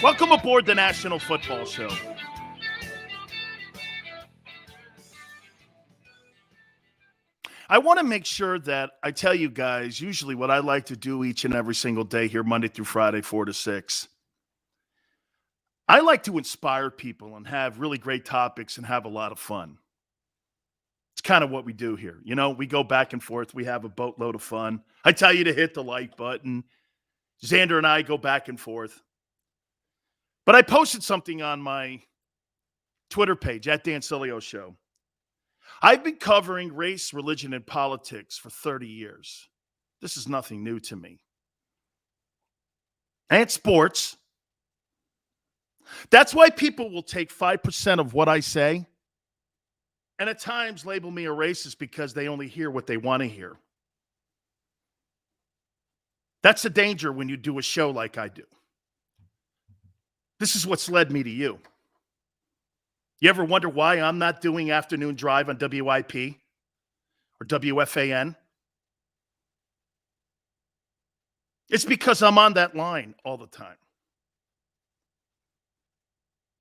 Welcome aboard the National Football Show. I want to make sure that I tell you guys usually what I like to do each and every single day here, Monday through Friday, 4 to 6. I like to inspire people and have really great topics and have a lot of fun. It's kind of what we do here. You know, we go back and forth. We have a boatload of fun. I tell you to hit the like button. Xander and I go back and forth. But I posted something on my Twitter page at Dan Sileo Show. I've been covering race, religion, and politics for 30 years. This is nothing new to me. And sports. That's why people will take 5% of what I say and at times label me a racist because they only hear what they want to hear. That's the danger when you do a show like I do. This is what's led me to you. You ever wonder why I'm not doing afternoon drive on WIP or WFAN? It's because I'm on that line all the time.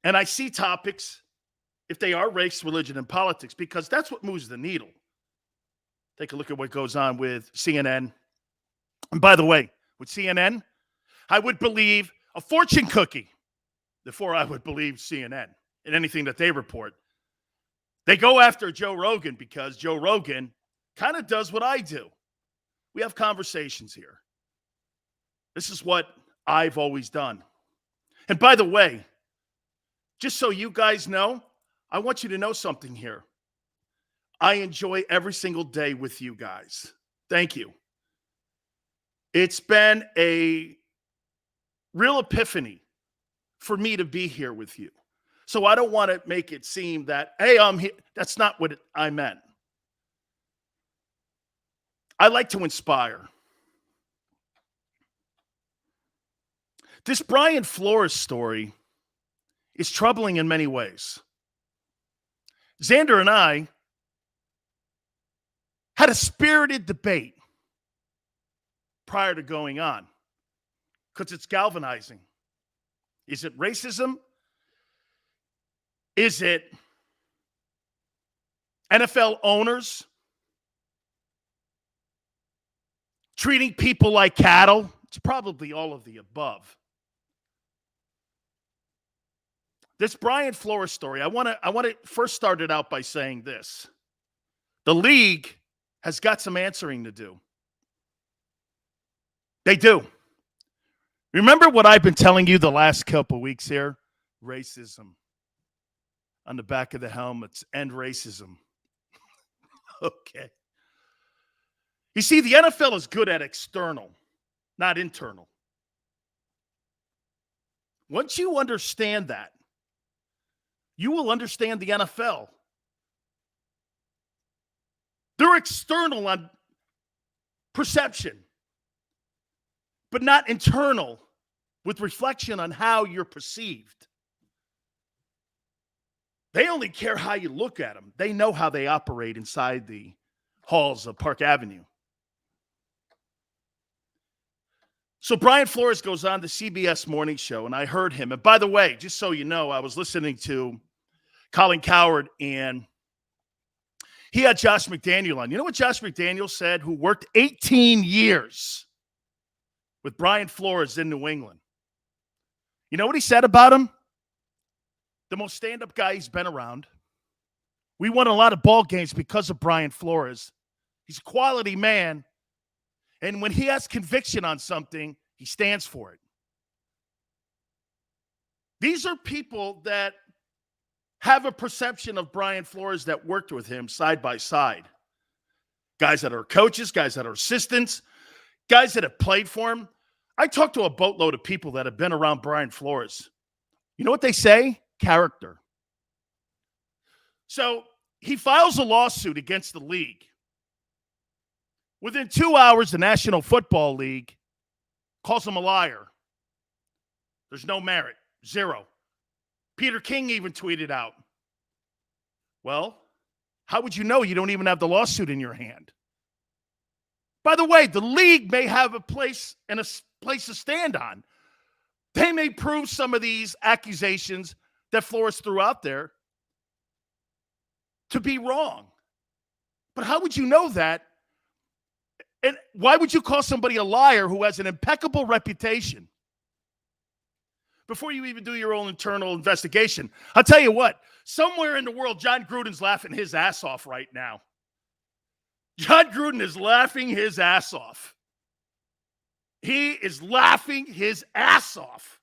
And I see topics, if they are race, religion, and politics, because that's what moves the needle. Take a look at what goes on with CNN. And by the way, with CNN, I would believe a fortune cookie before I would believe CNN and anything that they report. They go after Joe Rogan because Joe Rogan kind of does what I do. We have conversations here. This is what I've always done. And by the way, just so you guys know, I want you to know something here. I enjoy every single day with you guys. Thank you. It's been a real epiphany for me to be here with you. So I don't want to make it seem that, hey, I'm here. That's not what I meant. I like to inspire. This Brian Flores story is troubling in many ways. Xander and I had a spirited debate prior to going on because it's galvanizing. Is it racism? Is it NFL owners treating people like cattle? It's probably all of the above. This Brian Flores story, I want to first start it out by saying this. The league has got some answering to do. They do. Remember what I've been telling you the last couple of weeks here? Racism. On the back of the helmets, end racism. Okay. You see, the NFL is good at external, not internal. Once you understand that, you will understand the NFL. They're external on perception, but not internal with reflection on how you're perceived. They only care how you look at them. They know how they operate inside the halls of Park Avenue. So Brian Flores goes on the CBS Morning Show, and I heard him. And by the way, just so you know, I was listening to Colin Cowherd, and he had Josh McDaniel on. You know what Josh McDaniel said, who worked 18 years with Brian Flores in New England? You know what he said about him? The most stand-up guy he's been around. We won a lot of ball games because of Brian Flores. He's a quality man. And when he has conviction on something, he stands for it. These are people that have a perception of Brian Flores that worked with him side by side. Guys that are coaches, guys that are assistants, guys that have played for him. I talked to a boatload of people that have been around Brian Flores. You know what they say? Character. So he files a lawsuit against the league. Within 2 hours, the National Football League calls him a liar. There's no merit. Zero. Peter King even tweeted out, well, how would you know you don't even have the lawsuit in your hand? By the way, the league may have a place and a place to stand on. They may prove some of these accusations that Flores threw out there to be wrong. But how would you know that? And why would you call somebody a liar who has an impeccable reputation before you even do your own internal investigation? I'll tell you what, somewhere in the world, John Gruden's laughing his ass off right now. John Gruden is laughing his ass off. He is laughing his ass off.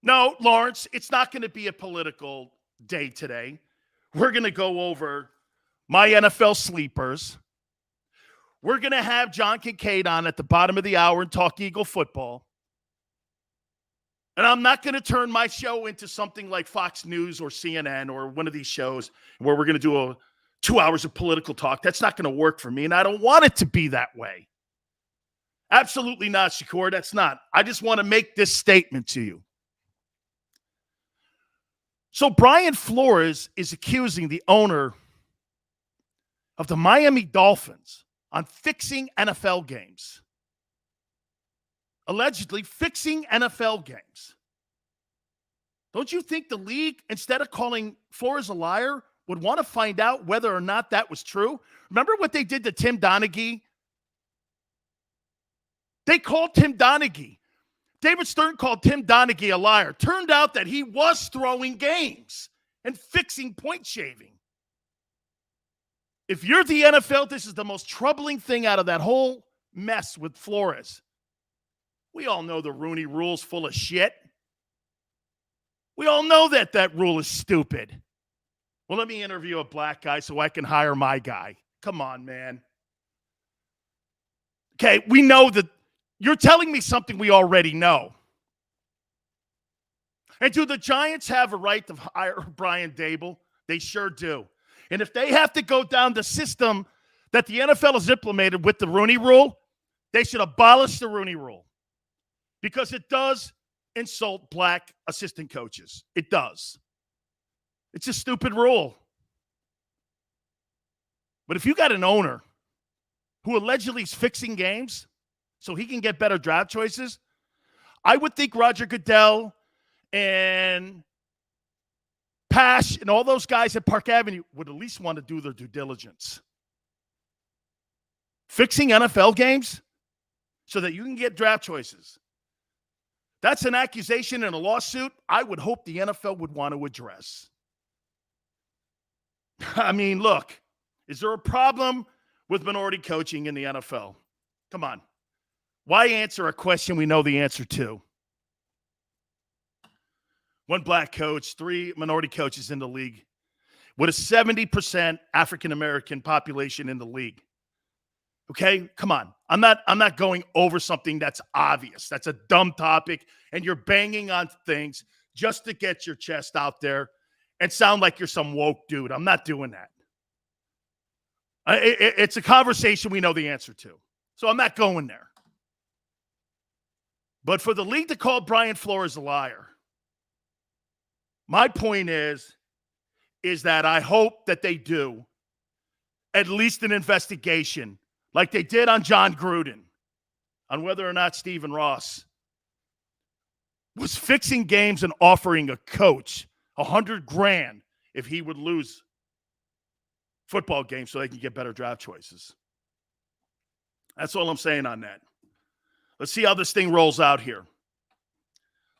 No, Lawrence, it's not going to be a political day today. We're going to go over my NFL sleepers. We're going to have John Kincaid on at the bottom of the hour and talk Eagle football. And I'm not going to turn my show into something like Fox News or CNN or one of these shows where we're going to do 2 hours of political talk. That's not going to work for me, and I don't want it to be that way. Absolutely not, Shakur. That's not. I just want to make this statement to you. So Brian Flores is accusing the owner of the Miami Dolphins on fixing NFL games. Allegedly fixing NFL games. Don't you think the league, instead of calling Flores a liar, would want to find out whether or not that was true? Remember what they did to Tim Donaghy? They called Tim Donaghy. David Stern called Tim Donaghy a liar. Turned out that he was throwing games and fixing point shaving. If you're the NFL, this is the most troubling thing out of that whole mess with Flores. We all know the Rooney rule's full of shit. We all know that that rule is stupid. Well, let me interview a black guy so I can hire my guy. Come on, man. Okay, we know that you're telling me something we already know. And do the Giants have a right to hire Brian Dable? They sure do. And if they have to go down the system that the NFL has implemented with the Rooney rule, they should abolish the Rooney rule. Because it does insult black assistant coaches. It does. It's a stupid rule. But if you got an owner who allegedly is fixing games so he can get better draft choices, I would think Roger Goodell and Pash and all those guys at Park Avenue would at least want to do their due diligence. Fixing NFL games so that you can get draft choices. That's an accusation and a lawsuit I would hope the NFL would want to address. I mean, look, is there a problem with minority coaching in the NFL? Come on. Why answer a question we know the answer to? One black coach, 3 minority coaches in the league, with a 70% African-American population in the league. Okay, come on. I'm not going over something that's obvious. That's a dumb topic, and you're banging on things just to get your chest out there and sound like you're some woke dude. I'm not doing that. It's a conversation we know the answer to. So I'm not going there. But for the league to call Brian Flores a liar, my point is that I hope that they do at least an investigation like they did on John Gruden on whether or not Stephen Ross was fixing games and offering a coach $100,000 if he would lose football games so they can get better draft choices. That's all I'm saying on that. Let's see how this thing rolls out here.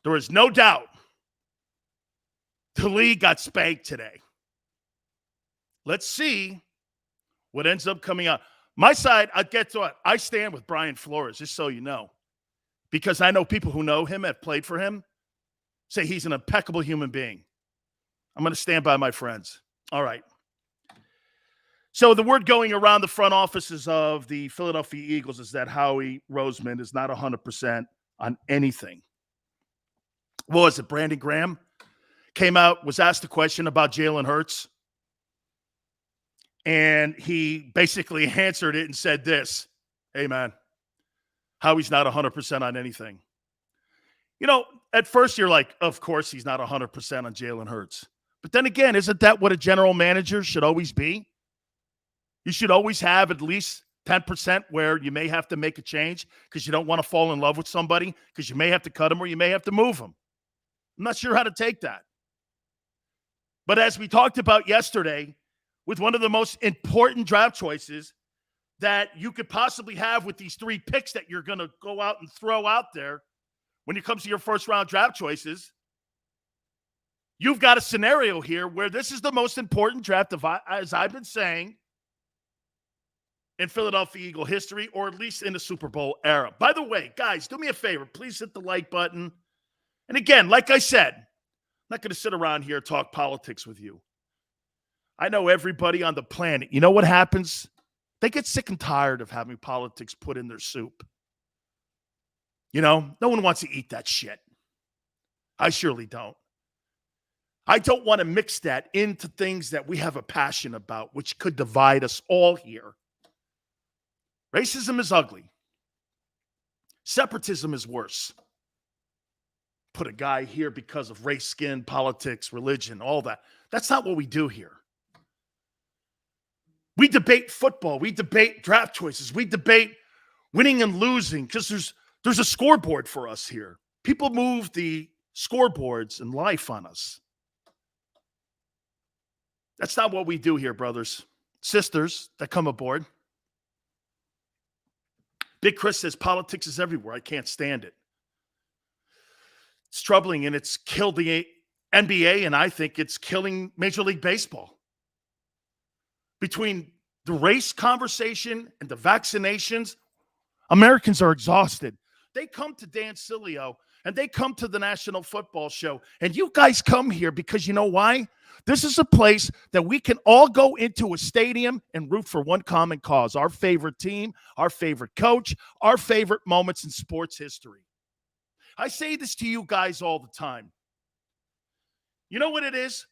There is no doubt the league got spanked today. Let's see what ends up coming out. My side, I get to it. I stand with Brian Flores, just so you know, because I know people who know him, have played for him, say he's an impeccable human being. I'm going to stand by my friends. All right. So the word going around the front offices of the Philadelphia Eagles is that Howie Roseman is not 100% on anything. What was it? Brandon Graham came out, was asked a question about Jalen Hurts, and he basically answered it and said this: hey, man, Howie's not 100% on anything. You know, at first you're like, of course he's not 100% on Jalen Hurts. But then again, isn't that what a general manager should always be? You should always have at least 10% where you may have to make a change because you don't want to fall in love with somebody because you may have to cut them or you may have to move them. I'm not sure how to take that. But as we talked about yesterday, with one of the most important draft choices that you could possibly have with these 3 picks that you're going to go out and throw out there when it comes to your first-round draft choices, you've got a scenario here where this is the most important draft, as I've been saying, in Philadelphia Eagle history, or at least in the Super Bowl era. By the way, guys, do me a favor. Please hit the like button. And again, like I said, I'm not going to sit around here and talk politics with you. I know everybody on the planet. You know what happens? They get sick and tired of having politics put in their soup. You know, no one wants to eat that shit. I surely don't. I don't want to mix that into things that we have a passion about, which could divide us all here. Racism is ugly. Separatism is worse. Put a guy here because of race, skin, politics, religion, all that. That's not what we do here. We debate football. We debate draft choices. We debate winning and losing because there's a scoreboard for us here. People move the scoreboards in life on us. That's not what we do here, brothers. Sisters that come aboard. Big Chris says politics is everywhere. I can't stand it. It's troubling, and it's killed the NBA, and I think it's killing Major League Baseball. Between the race conversation and the vaccinations, Americans are exhausted. They come to Dan Sileo, and they come to the National Football Show, and you guys come here because you know why? This is a place that we can all go into a stadium and root for one common cause, our favorite team, our favorite coach, our favorite moments in sports history. I say this to you guys all the time. You know what it is?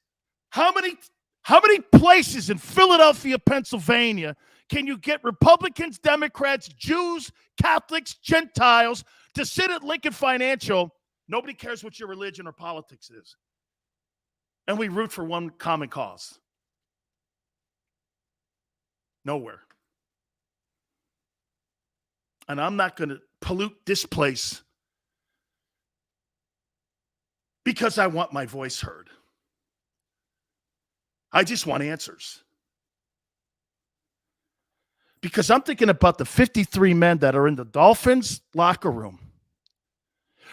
How many places in Philadelphia, Pennsylvania can you get Republicans, Democrats, Jews, Catholics, Gentiles to sit at Lincoln Financial? Nobody cares what your religion or politics is. And we root for one common cause. Nowhere. And I'm not going to pollute this place because I want my voice heard. I just want answers. Because I'm thinking about the 53 men that are in the Dolphins locker room.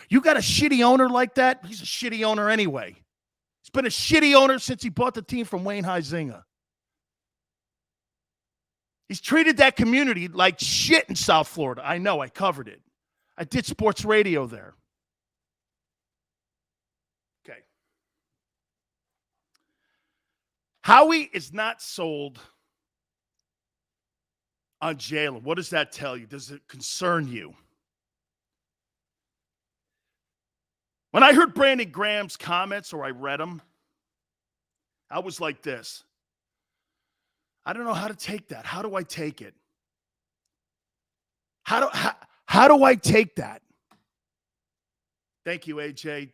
You got a shitty owner like that? He's a shitty owner anyway. He's been a shitty owner since he bought the team from Wayne Huizinga. He's treated that community like shit in South Florida. I know, I covered it. I did sports radio there. Okay. Howie is not sold on Jalen. What does that tell you? Does it concern you? When I heard Brandon Graham's comments, or I read them, I was like this. I don't know how to take that. How do I take it? How do I take that? Thank you, AJ.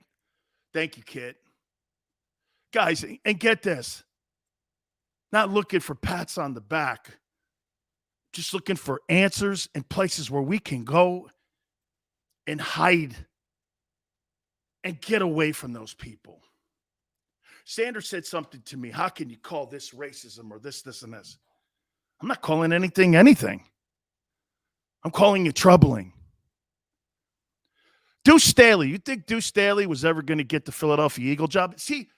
Thank you, Kit. Guys, and get this. Not looking for pats on the back. Just looking for answers and places where we can go and hide and get away from those people. Sanders said something to me. How can you call this racism or this, and this? I'm not calling anything. I'm calling it troubling. Deuce Staley. You think Deuce Staley was ever going to get the Philadelphia Eagle job? See,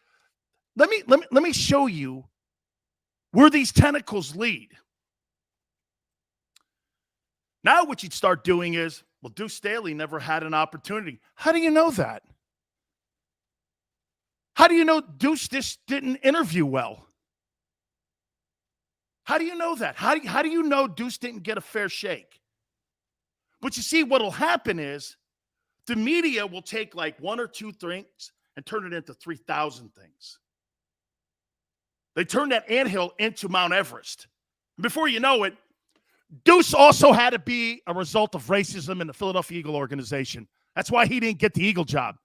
let me show you where these tentacles lead. Now what you'd start doing is, well, Deuce Staley never had an opportunity. How do you know that? How do you know Deuce just didn't interview well? How do you know that? How do you know Deuce didn't get a fair shake? But you see, what will happen is the media will take like one or two things and turn it into 3,000 things. They turn that anthill into Mount Everest. And before you know it, Deuce also had to be a result of racism in the Philadelphia Eagle organization. That's why he didn't get the Eagle job.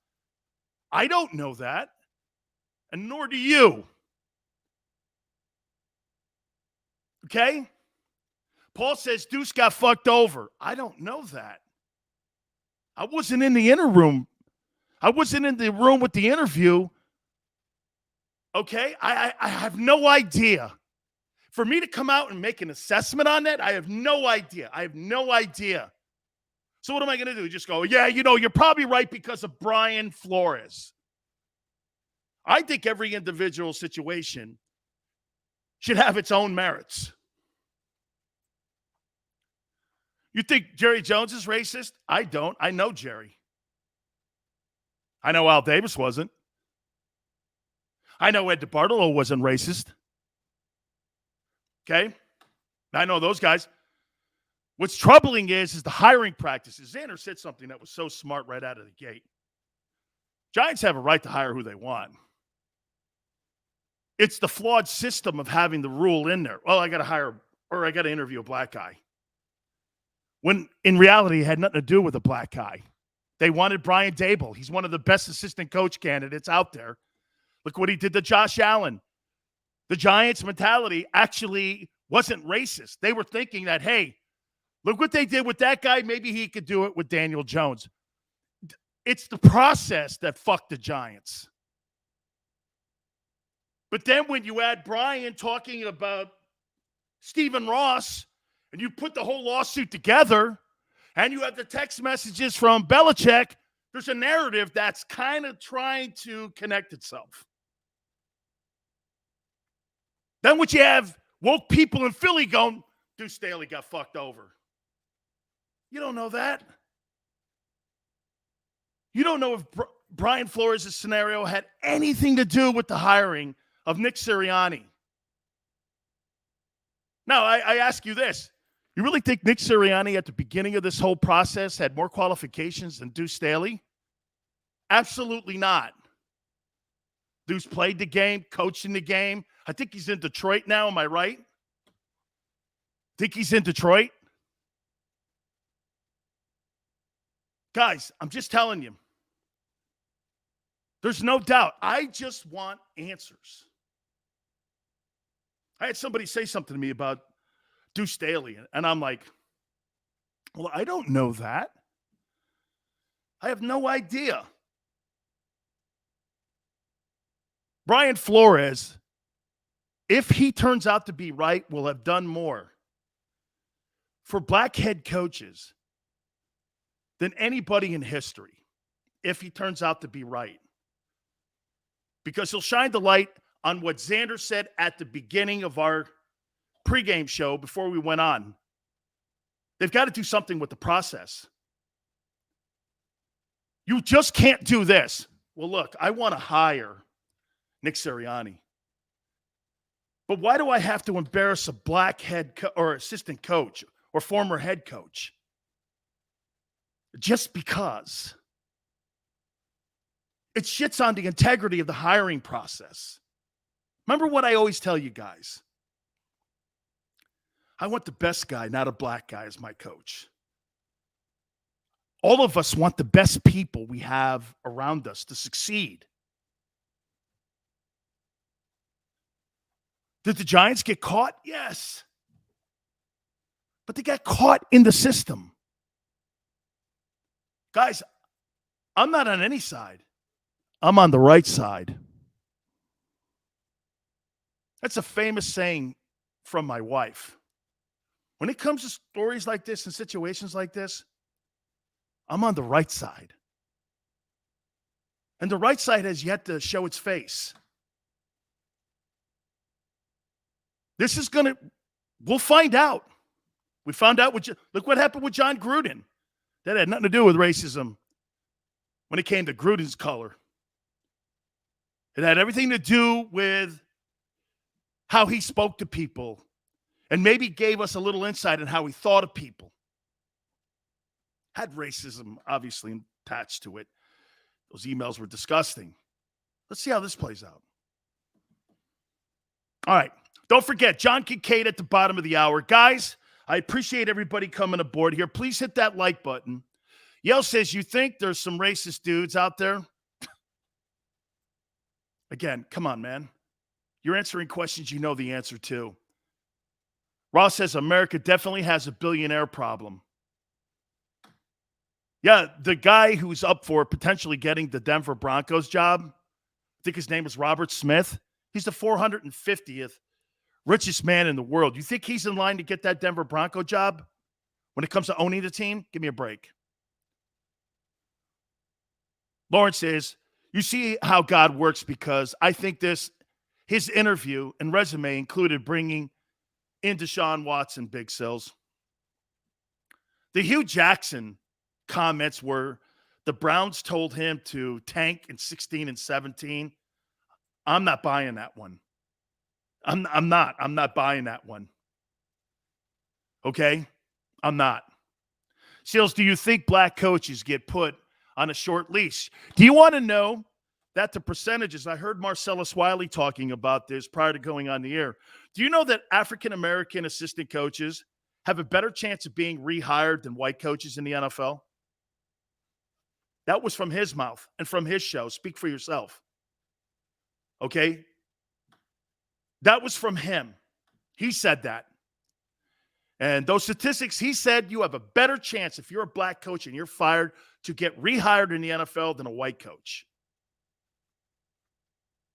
I don't know that, and nor do you. Okay? Paul says Deuce got fucked over. I don't know that. I wasn't in the inner room. I wasn't in the room with the interview. Okay? I have no idea. For me to come out and make an assessment on that, I have no idea. I have no idea. So what am I going to do? Just go, yeah, you're probably right because of Brian Flores. I think every individual situation should have its own merits. You think Jerry Jones is racist? I don't. I know Jerry. I know Al Davis wasn't. I know Ed DeBartolo wasn't racist. Okay? I know those guys. What's troubling is the hiring practices. Xander said something that was so smart right out of the gate. Giants have a right to hire who they want. It's the flawed system of having the rule in there. Oh, I got to hire, or I got to interview a black guy. When in reality, it had nothing to do with a black guy. They wanted Brian Dable. He's one of the best assistant coach candidates out there. Look what he did to Josh Allen. The Giants' mentality actually wasn't racist. They were thinking that, hey, look what they did with that guy. Maybe he could do it with Daniel Jones. It's the process that fucked the Giants. But then when you add Brian talking about Stephen Ross, and you put the whole lawsuit together, and you have the text messages from Belichick, there's a narrative that's kind of trying to connect itself. Then what you have woke people in Philly going, Deuce Staley got fucked over. You don't know that. You don't know if Brian Flores' scenario had anything to do with the hiring of Nick Sirianni. Now, I ask you this. You really think Nick Sirianni at the beginning of this whole process had more qualifications than Deuce Staley? Absolutely not. Deuce played the game, coached in the game. I think he's in Detroit now. Am I right? Think he's in Detroit? Guys, I'm just telling you. There's no doubt. I just want answers. I had somebody say something to me about Deuce Staley, and I'm like, well, I don't know that. I have no idea. Brian Flores, if he turns out to be right, will have done more for black head coaches than anybody in history, if he turns out to be right. Because he'll shine the light on what Xander said at the beginning of our pregame show before we went on. They've got to do something with the process. You just can't do this. Well, look, I want to hire Nick Sirianni. But why do I have to embarrass a black head or assistant coach or former head coach? Just because. It shits on the integrity of the hiring process. Remember what I always tell you guys. I want the best guy, not a black guy, as my coach. All of us want the best people we have around us to succeed. Did the Giants get caught? Yes. But they got caught in the system. Guys, I'm not on any side. I'm on the right side. That's a famous saying from my wife. When it comes to stories like this and situations like this, I'm on the right side. And the right side has yet to show its face. This is going to, we'll find out. We found out, look what happened with John Gruden. That had nothing to do with racism when it came to Gruden's color. It had everything to do with how he spoke to people and maybe gave us a little insight on how he thought of people. Had racism, obviously, attached to it. Those emails were disgusting. Let's see how this plays out. All right. Don't forget, John Kincaid at the bottom of the hour. Guys, I appreciate everybody coming aboard here. Please hit that like button. Yale says, you think there's some racist dudes out there? Again, come on, man. You're answering questions you know the answer to. Ross says America definitely has a billionaire problem. Yeah, the guy who's up for potentially getting the Denver Broncos job, I think his name is Robert Smith. He's the 450th richest man in the world. You think he's in line to get that Denver Bronco job when it comes to owning the team? Give me a break. Lawrence says, you see how God works, because I think his interview and resume included bringing in Deshaun Watson, Big Sills. The Hugh Jackson comments were the Browns told him to tank in 16 and 17. I'm not buying that one. I'm not buying that one. Okay? I'm not. Seals, do you think black coaches get put on a short leash? Do you want to know that the percentages, I heard Marcellus Wiley talking about this prior to going on the air. Do you know that African-American assistant coaches have a better chance of being rehired than white coaches in the NFL? That was from his mouth and from his show. Speak for yourself. Okay? That was from him. He said that. And those statistics, he said you have a better chance if you're a black coach and you're fired to get rehired in the NFL than a white coach.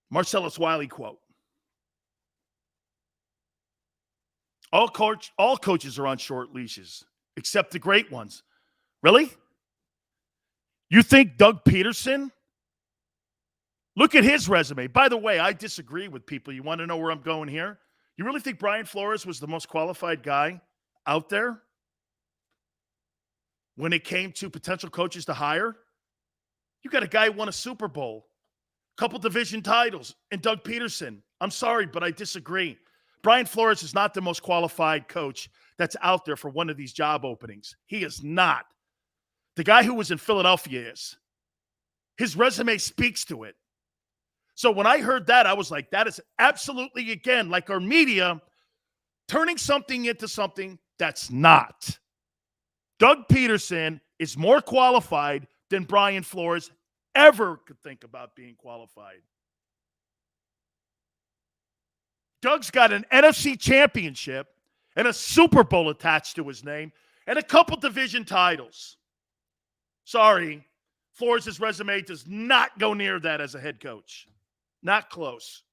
Marcellus Wiley quote. All coaches are on short leashes, except the great ones. Really? You think Doug Peterson? Look at his resume. By the way, I disagree with people. You want to know where I'm going here? You really think Brian Flores was the most qualified guy out there when it came to potential coaches to hire? You got a guy who won a Super Bowl, couple division titles, and Doug Peterson. I'm sorry, but I disagree. Brian Flores is not the most qualified coach that's out there for one of these job openings. He is not. The guy who was in Philadelphia is. His resume speaks to it. So when I heard that, I was like, that is absolutely, again, like our media turning something into something that's not. Doug Peterson is more qualified than Brian Flores ever could think about being qualified. Doug's got an NFC championship and a Super Bowl attached to his name and a couple division titles. Sorry, Flores' resume does not go near that as a head coach. Not close.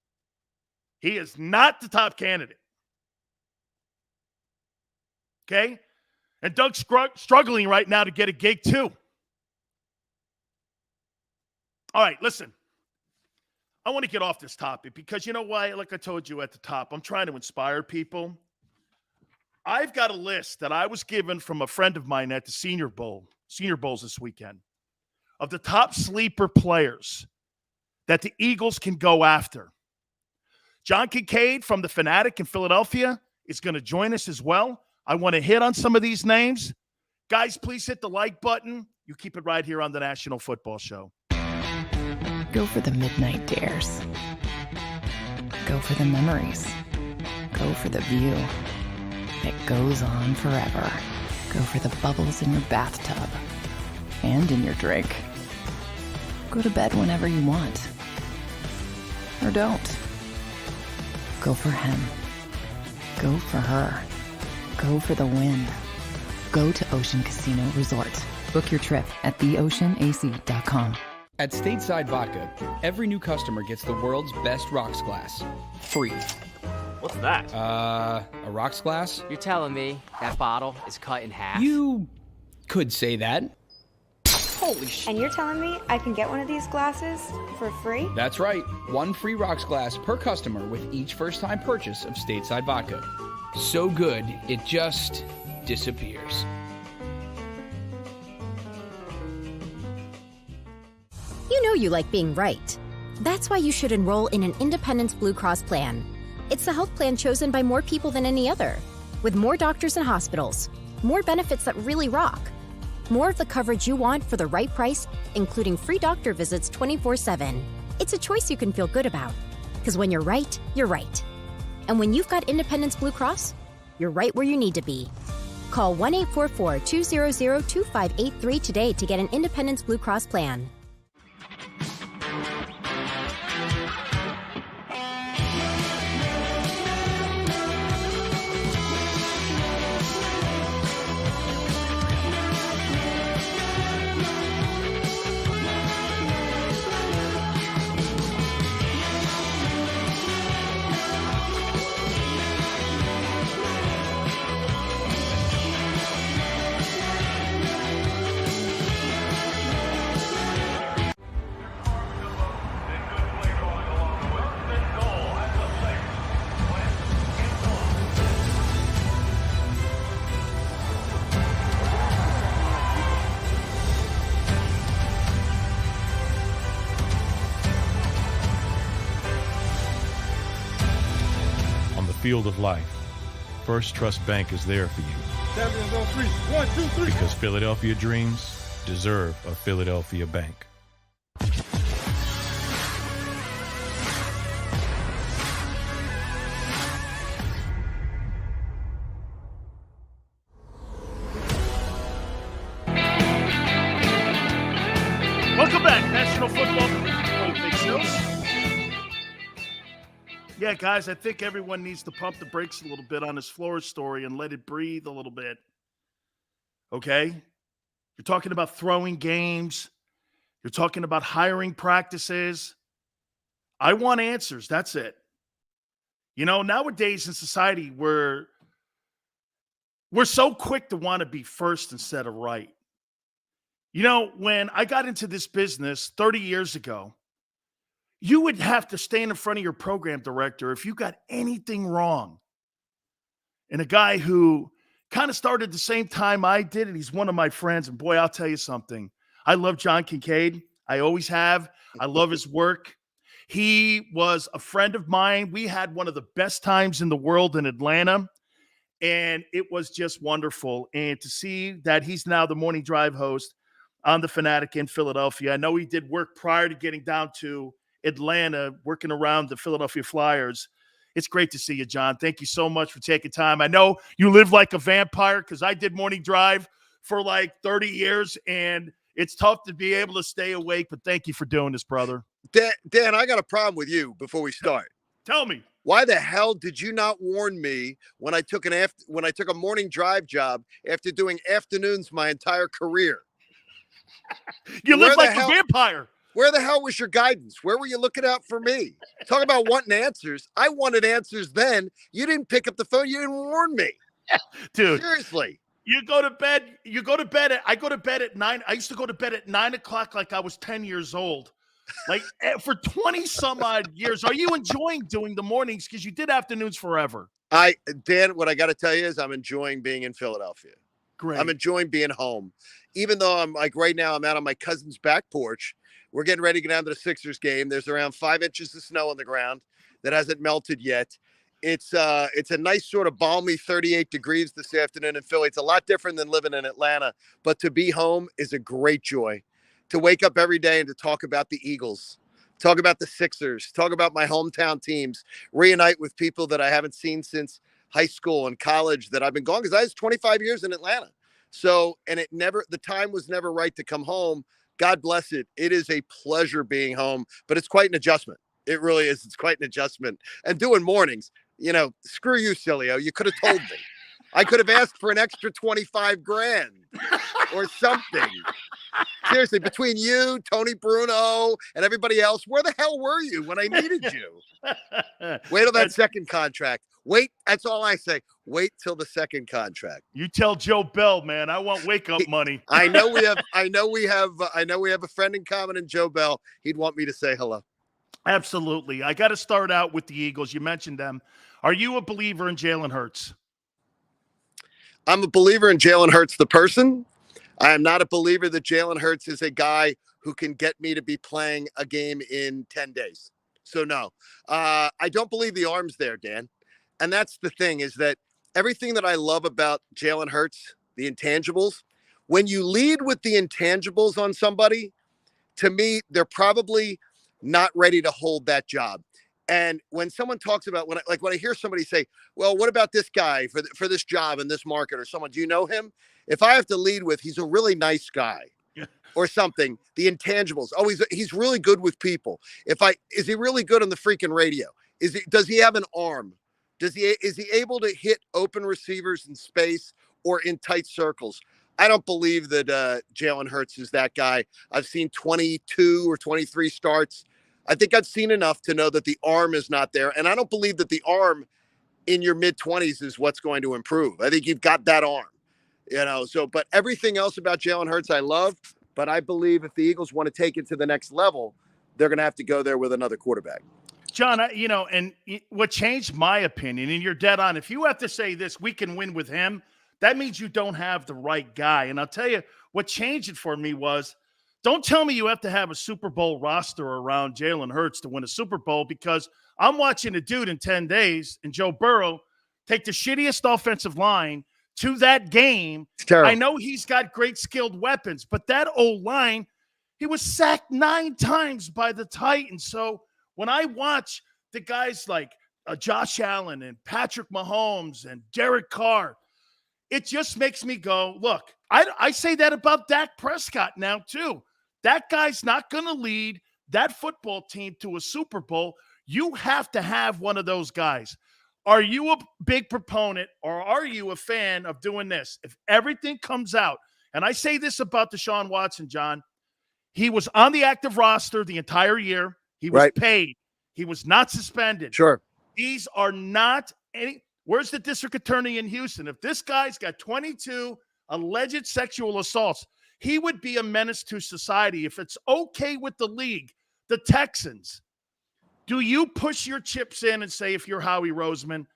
He is not the top candidate. Okay? And Doug's struggling right now to get a gig too. All right, listen. I want to get off this topic because you know why? Like I told you at the top, I'm trying to inspire people. I've got a list that I was given from a friend of mine at the Senior Bowls this weekend, of the top sleeper players that the Eagles can go after. John Kincaid from the Fanatic in Philadelphia is going to join us as well. I want to hit on some of these names. Guys, please hit the like button. You keep it right here on the National Football Show. Go for the midnight dares. Go for the memories. Go for the view that goes on forever. Go for the bubbles in your bathtub and in your drink. Go to bed whenever you want. Or don't. Go for him. Go for her. Go for the win. Go to Ocean Casino Resort. Book your trip at theoceanac.com. At Stateside Vodka, every new customer gets the world's best rocks glass. Free. What's that? A rocks glass? You're telling me that bottle is cut in half? You could say that. Holy shit. And you're telling me I can get one of these glasses for free? That's right. One free rocks glass per customer with each first-time purchase of Stateside Vodka. So good, it just disappears. You know you like being right. That's why you should enroll in an Independence Blue Cross plan. It's the health plan chosen by more people than any other, with more doctors and hospitals, more benefits that really rock, more of the coverage you want for the right price, including free doctor visits 24/7. It's a choice you can feel good about, because when you're right, you're right. And when you've got Independence Blue Cross, you're right where you need to be. Call 1-844-200-2583 today to get an Independence Blue Cross plan. field of life, First Trust Bank is there for you. Champions on 3. 1, 2, 3. Because Philadelphia dreams deserve a Philadelphia bank. Welcome back, National Football. Big Hills. Yeah, guys, I think everyone needs to pump the brakes a little bit on this Flores story and let it breathe a little bit. Okay? You're talking about throwing games. You're talking about hiring practices. I want answers. That's it. You know, nowadays in society, we're so quick to want to be first instead of right. You know, when I got into this business 30 years ago, you would have to stand in front of your program director if you got anything wrong. And a guy who kind of started the same time I did, and he's one of my friends, and boy, I'll tell you something. I love John Kincaid. I always have. I love his work. He was a friend of mine. We had one of the best times in the world in Atlanta, and it was just wonderful. And to see that he's now the morning drive host on the Fanatic in Philadelphia. I know he did work prior to getting down to Atlanta, working around the Philadelphia Flyers. It's great to see you, John. Thank you so much for taking time. I know you live like a vampire because I did morning drive for like 30 years, and it's tough to be able to stay awake, but thank you for doing this, brother. Dan, I got a problem with you before we start. Tell me. Why the hell did you not warn me when I took a morning drive job after doing afternoons my entire career? You live like a vampire. Where the hell was your guidance? Where were you looking out for me? Talk about wanting answers. I wanted answers then. You didn't pick up the phone. You didn't warn me. Dude. Seriously. I go to bed at 9. I used to go to bed at 9 o'clock like I was 10 years old. Like for 20 some odd years. Are you enjoying doing the mornings? Because you did afternoons forever. Dan, what I got to tell you is I'm enjoying being in Philadelphia. Great. I'm enjoying being home. Even though I'm like right now, I'm out on my cousin's back porch. We're getting ready to get down to the Sixers game. There's around 5 inches of snow on the ground that hasn't melted yet. It's a nice sort of balmy 38 degrees this afternoon in Philly. It's a lot different than living in Atlanta, but to be home is a great joy. To wake up every day and to talk about the Eagles, talk about the Sixers, talk about my hometown teams, reunite with people that I haven't seen since high school and college that I've been gone because I was 25 years in Atlanta. So, and the time was never right to come home. God bless it. It is a pleasure being home, but it's quite an adjustment. It really is. It's quite an adjustment. And doing mornings, screw you, Sileo. You could have told me. I could have asked for an extra 25 grand or something. Seriously, between you, Tony Bruno, and everybody else, where the hell were you when I needed you? Wait till that second contract. Wait, that's all I say. Wait till the second contract. You tell Joe Bell, man, I want wake up money. I know we have a friend in common in Joe Bell. He'd want me to say hello. Absolutely. I got to start out with the Eagles. You mentioned them. Are you a believer in Jalen Hurts? I'm a believer in Jalen Hurts, the person. I am not a believer that Jalen Hurts is a guy who can get me to be playing a game in 10 days. So no, I don't believe the arm's there, Dan. And that's the thing, is that everything that I love about Jalen Hurts, the intangibles, when you lead with the intangibles on somebody, to me, they're probably not ready to hold that job. And when someone talks about, when I hear somebody say, well, what about this guy for this job in this market, or someone, do you know him? If I have to lead with, he's a really nice guy or something, the intangibles, he's really good with people. Is he really good on the freaking radio? Does he have an arm? Is he able to hit open receivers in space or in tight circles? I don't believe that Jalen Hurts is that guy. I've seen 22 or 23 starts. I think I've seen enough to know that the arm is not there. And I don't believe that the arm in your mid-20s is what's going to improve. I think you've got that arm, but everything else about Jalen Hurts I love. But I believe if the Eagles want to take it to the next level, they're going to have to go there with another quarterback. John, and what changed my opinion, and you're dead on, if you have to say this, we can win with him, that means you don't have the right guy. And I'll tell you, what changed it for me was Don't tell me you have to have a Super Bowl roster around Jalen Hurts to win a Super Bowl, because I'm watching a dude in 10 days and Joe Burrow take the shittiest offensive line to that game. It's terrible. I know he's got great skilled weapons, but that O-line, he was sacked 9 times by the Titans. So when I watch the guys like Josh Allen and Patrick Mahomes and Derek Carr, it just makes me go, look, I say that about Dak Prescott now too. That guy's not going to lead that football team to a Super Bowl. You have to have one of those guys. Are you a big proponent, or are you a fan of doing this? If everything comes out, and I say this about Deshaun Watson, John, he was on the active roster the entire year. He was paid. He was not suspended. Sure. These are not any – where's the district attorney in Houston? If this guy's got 22 alleged sexual assaults, he would be a menace to society. If it's okay with the league, the Texans, do you push your chips in and say, if you're Howie Roseman,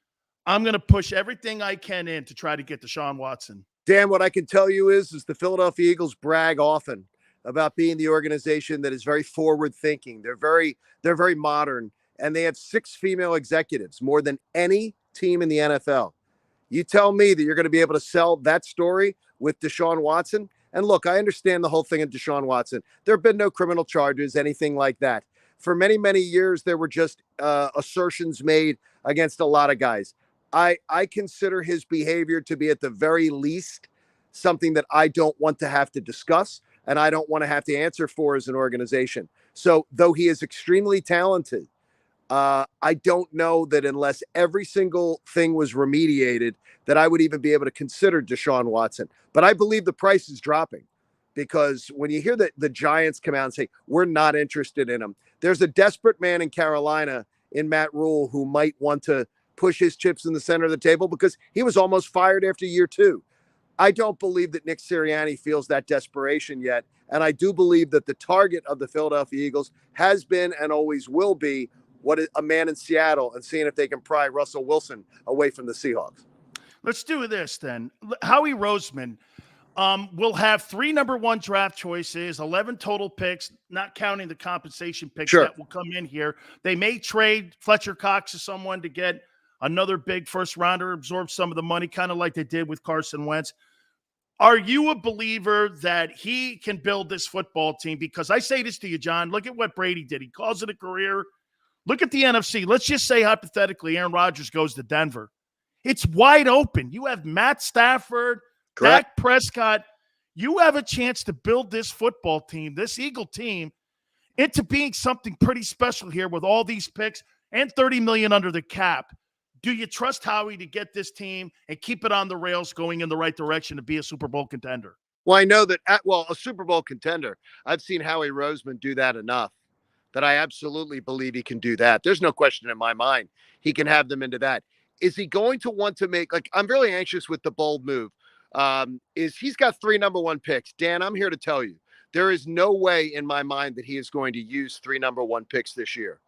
I'm going to push everything I can in to try to get Deshaun Watson? Dan, what I can tell you is the Philadelphia Eagles brag often about being the organization that is very forward thinking. They're very modern, and they have 6 female executives, more than any team in the NFL. You tell me that you're going to be able to sell that story with Deshaun Watson. And look, I understand the whole thing of Deshaun Watson. There have been no criminal charges, anything like that. For many, many years, there were just assertions made against a lot of guys. I consider his behavior to be, at the very least, something that I don't want to have to discuss and I don't want to have to answer for as an organization. So though he is extremely talented, I don't know that unless every single thing was remediated, that I would even be able to consider Deshaun Watson. But I believe the price is dropping, because when you hear that the Giants come out and say, we're not interested in him, there's a desperate man in Carolina in Matt Rule who might want to push his chips in the center of the table, because he was almost fired after year 2. I don't believe that Nick Sirianni feels that desperation yet. And I do believe that the target of the Philadelphia Eagles has been and always will be a man in Seattle, and seeing if they can pry Russell Wilson away from the Seahawks. Let's do this then. Howie Roseman will have 3 number 1 draft choices, 11 total picks, not counting the compensation picks that will come in here. They may trade Fletcher Cox to someone to get another big first rounder, absorb some of the money, kind of like they did with Carson Wentz. Are you a believer that he can build this football team? Because I say this to you, John, look at what Brady did. He calls it a career. Look at the NFC. Let's just say, hypothetically, Aaron Rodgers goes to Denver. It's wide open. You have Matt Stafford, Dak Prescott. You have a chance to build this football team, this Eagle team, into being something pretty special here with all these picks and $30 million under the cap. Do you trust Howie to get this team and keep it on the rails going in the right direction to be a Super Bowl contender? Well, I know that, a Super Bowl contender, I've seen Howie Roseman do that enough that I absolutely believe he can do that. There's no question in my mind he can have them into that. Is he going to want to make, I'm really anxious with the bold move. He's got 3 number 1 picks. Dan, I'm here to tell you, there is no way in my mind that he is going to use 3 number 1 picks this year.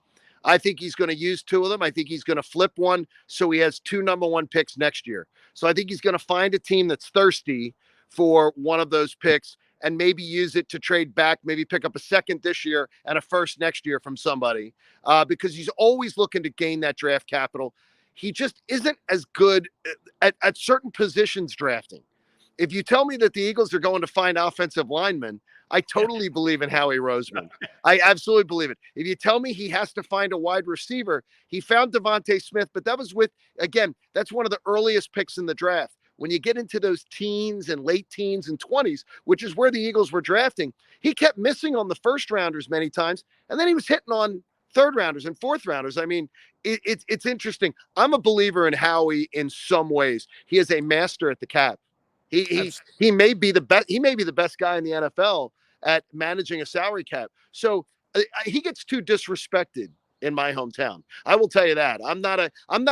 I think he's going to use 2 of them. I think he's going to flip one so he has 2 number 1 picks next year. So I think he's going to find a team that's thirsty for one of those picks and maybe use it to trade back, maybe pick up a second this year and a first next year from somebody, because he's always looking to gain that draft capital. He just isn't as good at certain positions drafting. If you tell me that the Eagles are going to find offensive linemen, I totally believe in Howie Roseman. I absolutely believe it. If you tell me he has to find a wide receiver, he found Devontae Smith, but that was that's one of the earliest picks in the draft. When you get into those teens and late teens and 20s, which is where the Eagles were drafting, he kept missing on the first rounders many times, and then he was hitting on third rounders and fourth rounders. I mean, it's interesting. I'm a believer in Howie in some ways. He is a master at the cap. He may be the best. He may be the best guy in the NFL at managing a salary cap. So he gets too disrespected in my hometown. I will tell you that. I'm not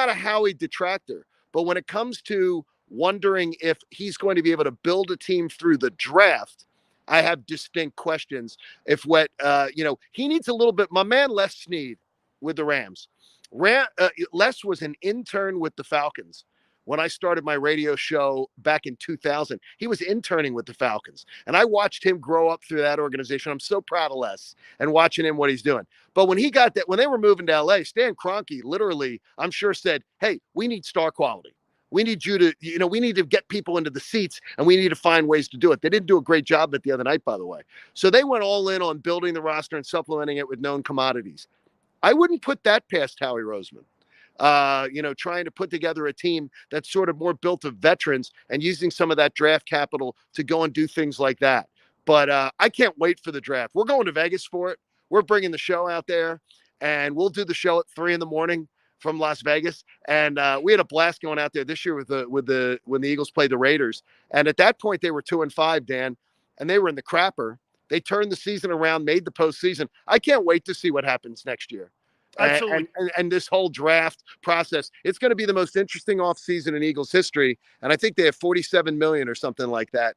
a Howie detractor, but when it comes to wondering if he's going to be able to build a team through the draft, I have distinct questions. If he needs a little bit. My man Les Snead with the Rams. Les was an intern with the Falcons when I started my radio show back in 2000. He was interning with the Falcons, and I watched him grow up through that organization. I'm so proud of Les and watching him, what he's doing. But when they were moving to LA, Stan Kroenke literally, I'm sure, said, hey, we need star quality. We need you to, we need to get people into the seats, and we need to find ways to do it. They didn't do a great job at the other night, by the way. So they went all in on building the roster and supplementing it with known commodities. I wouldn't put that past Howie Roseman. Trying to put together a team that's sort of more built of veterans and using some of that draft capital to go and do things like that. But I can't wait for the draft. We're going to Vegas for it. We're bringing the show out there, and we'll do the show at 3 a.m. from Las Vegas. And we had a blast going out there this year when the Eagles played the Raiders. And at that point, they were 2-5, Dan, and they were in the crapper. They turned the season around, made the postseason. I can't wait to see what happens next year. Absolutely. And this whole draft process, it's going to be the most interesting offseason in Eagles history. And I think they have $47 million or something like that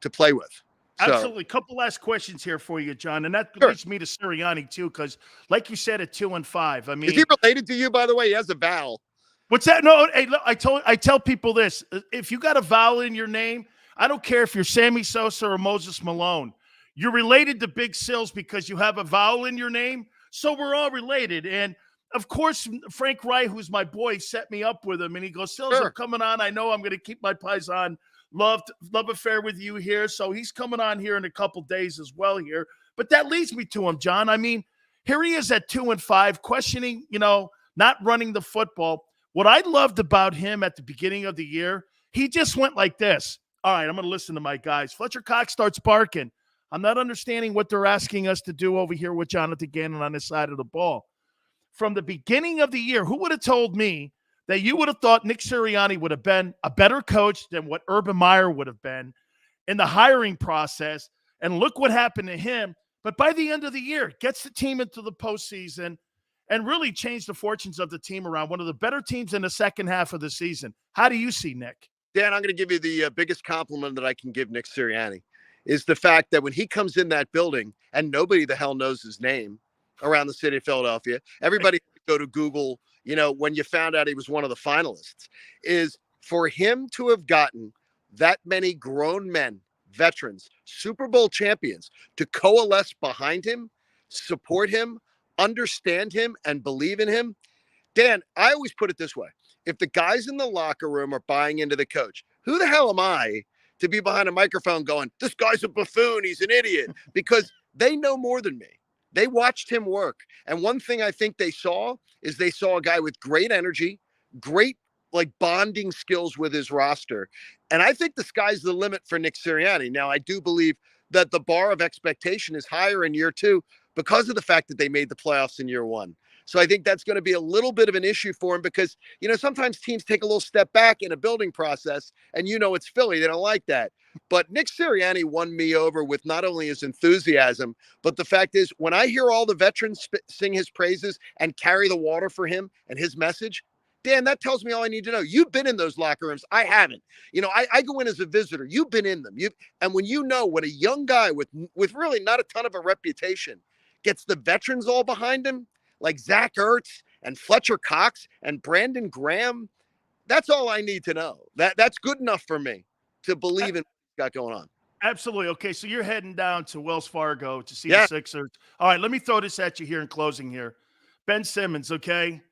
to play with. So. Absolutely. Couple last questions here for you, John. And that leads me to Sirianni, too, because like you said, at 2-5, I mean. Is he related to you, by the way? He has a vowel. What's that? No, hey, look, I tell people this. If you got a vowel in your name, I don't care if you're Sammy Sosa or Moses Malone. You're related to Big Sills because you have a vowel in your name. So we're all related. And, of course, Frank Wright, who's my boy, set me up with him. And he goes, Sills, I'm coming on. I know I'm going to keep my Paisan love affair with you here. So he's coming on here in a couple days as well here. But that leads me to him, John. I mean, here he is at 2-5, questioning, not running the football. What I loved about him at the beginning of the year, he just went like this. All right, I'm going to listen to my guys. Fletcher Cox starts barking. I'm not understanding what they're asking us to do over here with Jonathan Gannon on this side of the ball. From the beginning of the year, who would have told me that you would have thought Nick Sirianni would have been a better coach than what Urban Meyer would have been in the hiring process? And look what happened to him. But by the end of the year, gets the team into the postseason and really changed the fortunes of the team around. One of the better teams in the second half of the season. How do you see Nick? Dan, I'm going to give you the biggest compliment that I can give Nick Sirianni is the fact that when he comes in that building and nobody the hell knows his name around the city of Philadelphia, everybody go to Google, when you found out he was one of the finalists, is for him to have gotten that many grown men, veterans, Super Bowl champions to coalesce behind him, support him, understand him, and believe in him. Dan, I always put it this way. If the guys in the locker room are buying into the coach, who the hell am I to be behind a microphone going, this guy's a buffoon, he's an idiot? Because they know more than me. They watched him work. And one thing I think they saw is they saw a guy with great energy, great bonding skills with his roster. And I think the sky's the limit for Nick Sirianni. Now, I do believe that the bar of expectation is higher in year 2 because of the fact that they made the playoffs in year 1. So I think that's going to be a little bit of an issue for him because, sometimes teams take a little step back in a building process and it's Philly. They don't like that. But Nick Sirianni won me over with not only his enthusiasm, but the fact is when I hear all the veterans sing his praises and carry the water for him and his message, Dan, that tells me all I need to know. You've been in those locker rooms. I haven't. I go in as a visitor. You've been in them. And when what a young guy with really not a ton of a reputation gets the veterans all behind him, like Zach Ertz and Fletcher Cox and Brandon Graham, that's all I need to know. That's good enough for me to believe in what's got going on. Absolutely. Okay, so you're heading down to Wells Fargo to see the Sixers. All right, let me throw this at you here in closing here. Ben Simmons, okay?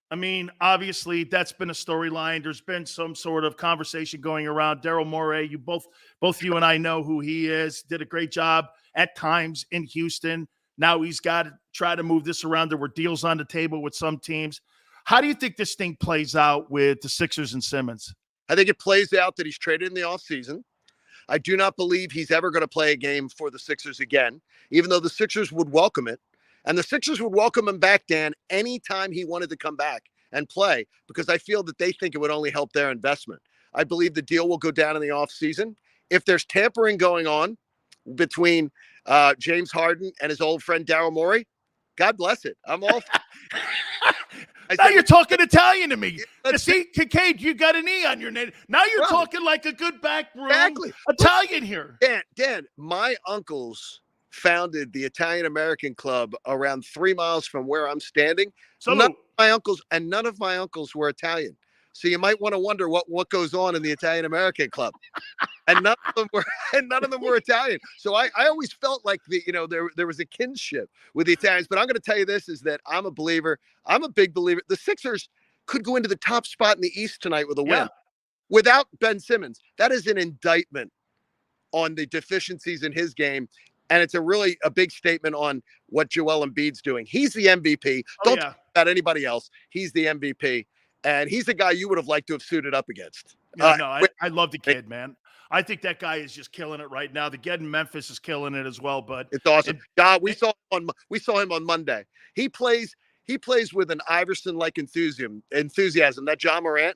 I mean, obviously, that's been a storyline. There's been some sort of conversation going around. Daryl Morey, both you and I know who he is, did a great job at times in Houston. Now he's got to try to move this around. There were deals on the table with some teams. How do you think this thing plays out with the Sixers and Simmons? I think it plays out that he's traded in the offseason. I do not believe he's ever going to play a game for the Sixers again, even though the Sixers would welcome it. And the Sixers would welcome him back, Dan, anytime he wanted to come back and play, because I feel that they think it would only help their investment. I believe the deal will go down in the offseason. If there's tampering going on between James Harden and his old friend Daryl Morey, God bless it. I'm all now you're talking Italian to me. See, Kincade, you got an E on your name. Now you're talking like a good backroom Italian here. Dan, my uncles founded the Italian-American Club around 3 miles from where I'm standing. So none of my uncles were Italian. So you might want to wonder what goes on in the Italian American club. And none of them were Italian. So I always felt like there was a kinship with the Italians. But I'm going to tell you this, is that I'm a believer. I'm a big believer. The Sixers could go into the top spot in the East tonight with a win. Without Ben Simmons. That is an indictment on the deficiencies in his game. And it's a big statement on what Joel Embiid's doing. He's the MVP. Don't talk about anybody else. He's the MVP. And he's the guy you would have liked to have suited up against. I love the kid, man. I think that guy is just killing it right now. The kid in Memphis is killing it as well. But it's awesome. We saw him on Monday. He plays with an Iverson-like enthusiasm. That John Morant,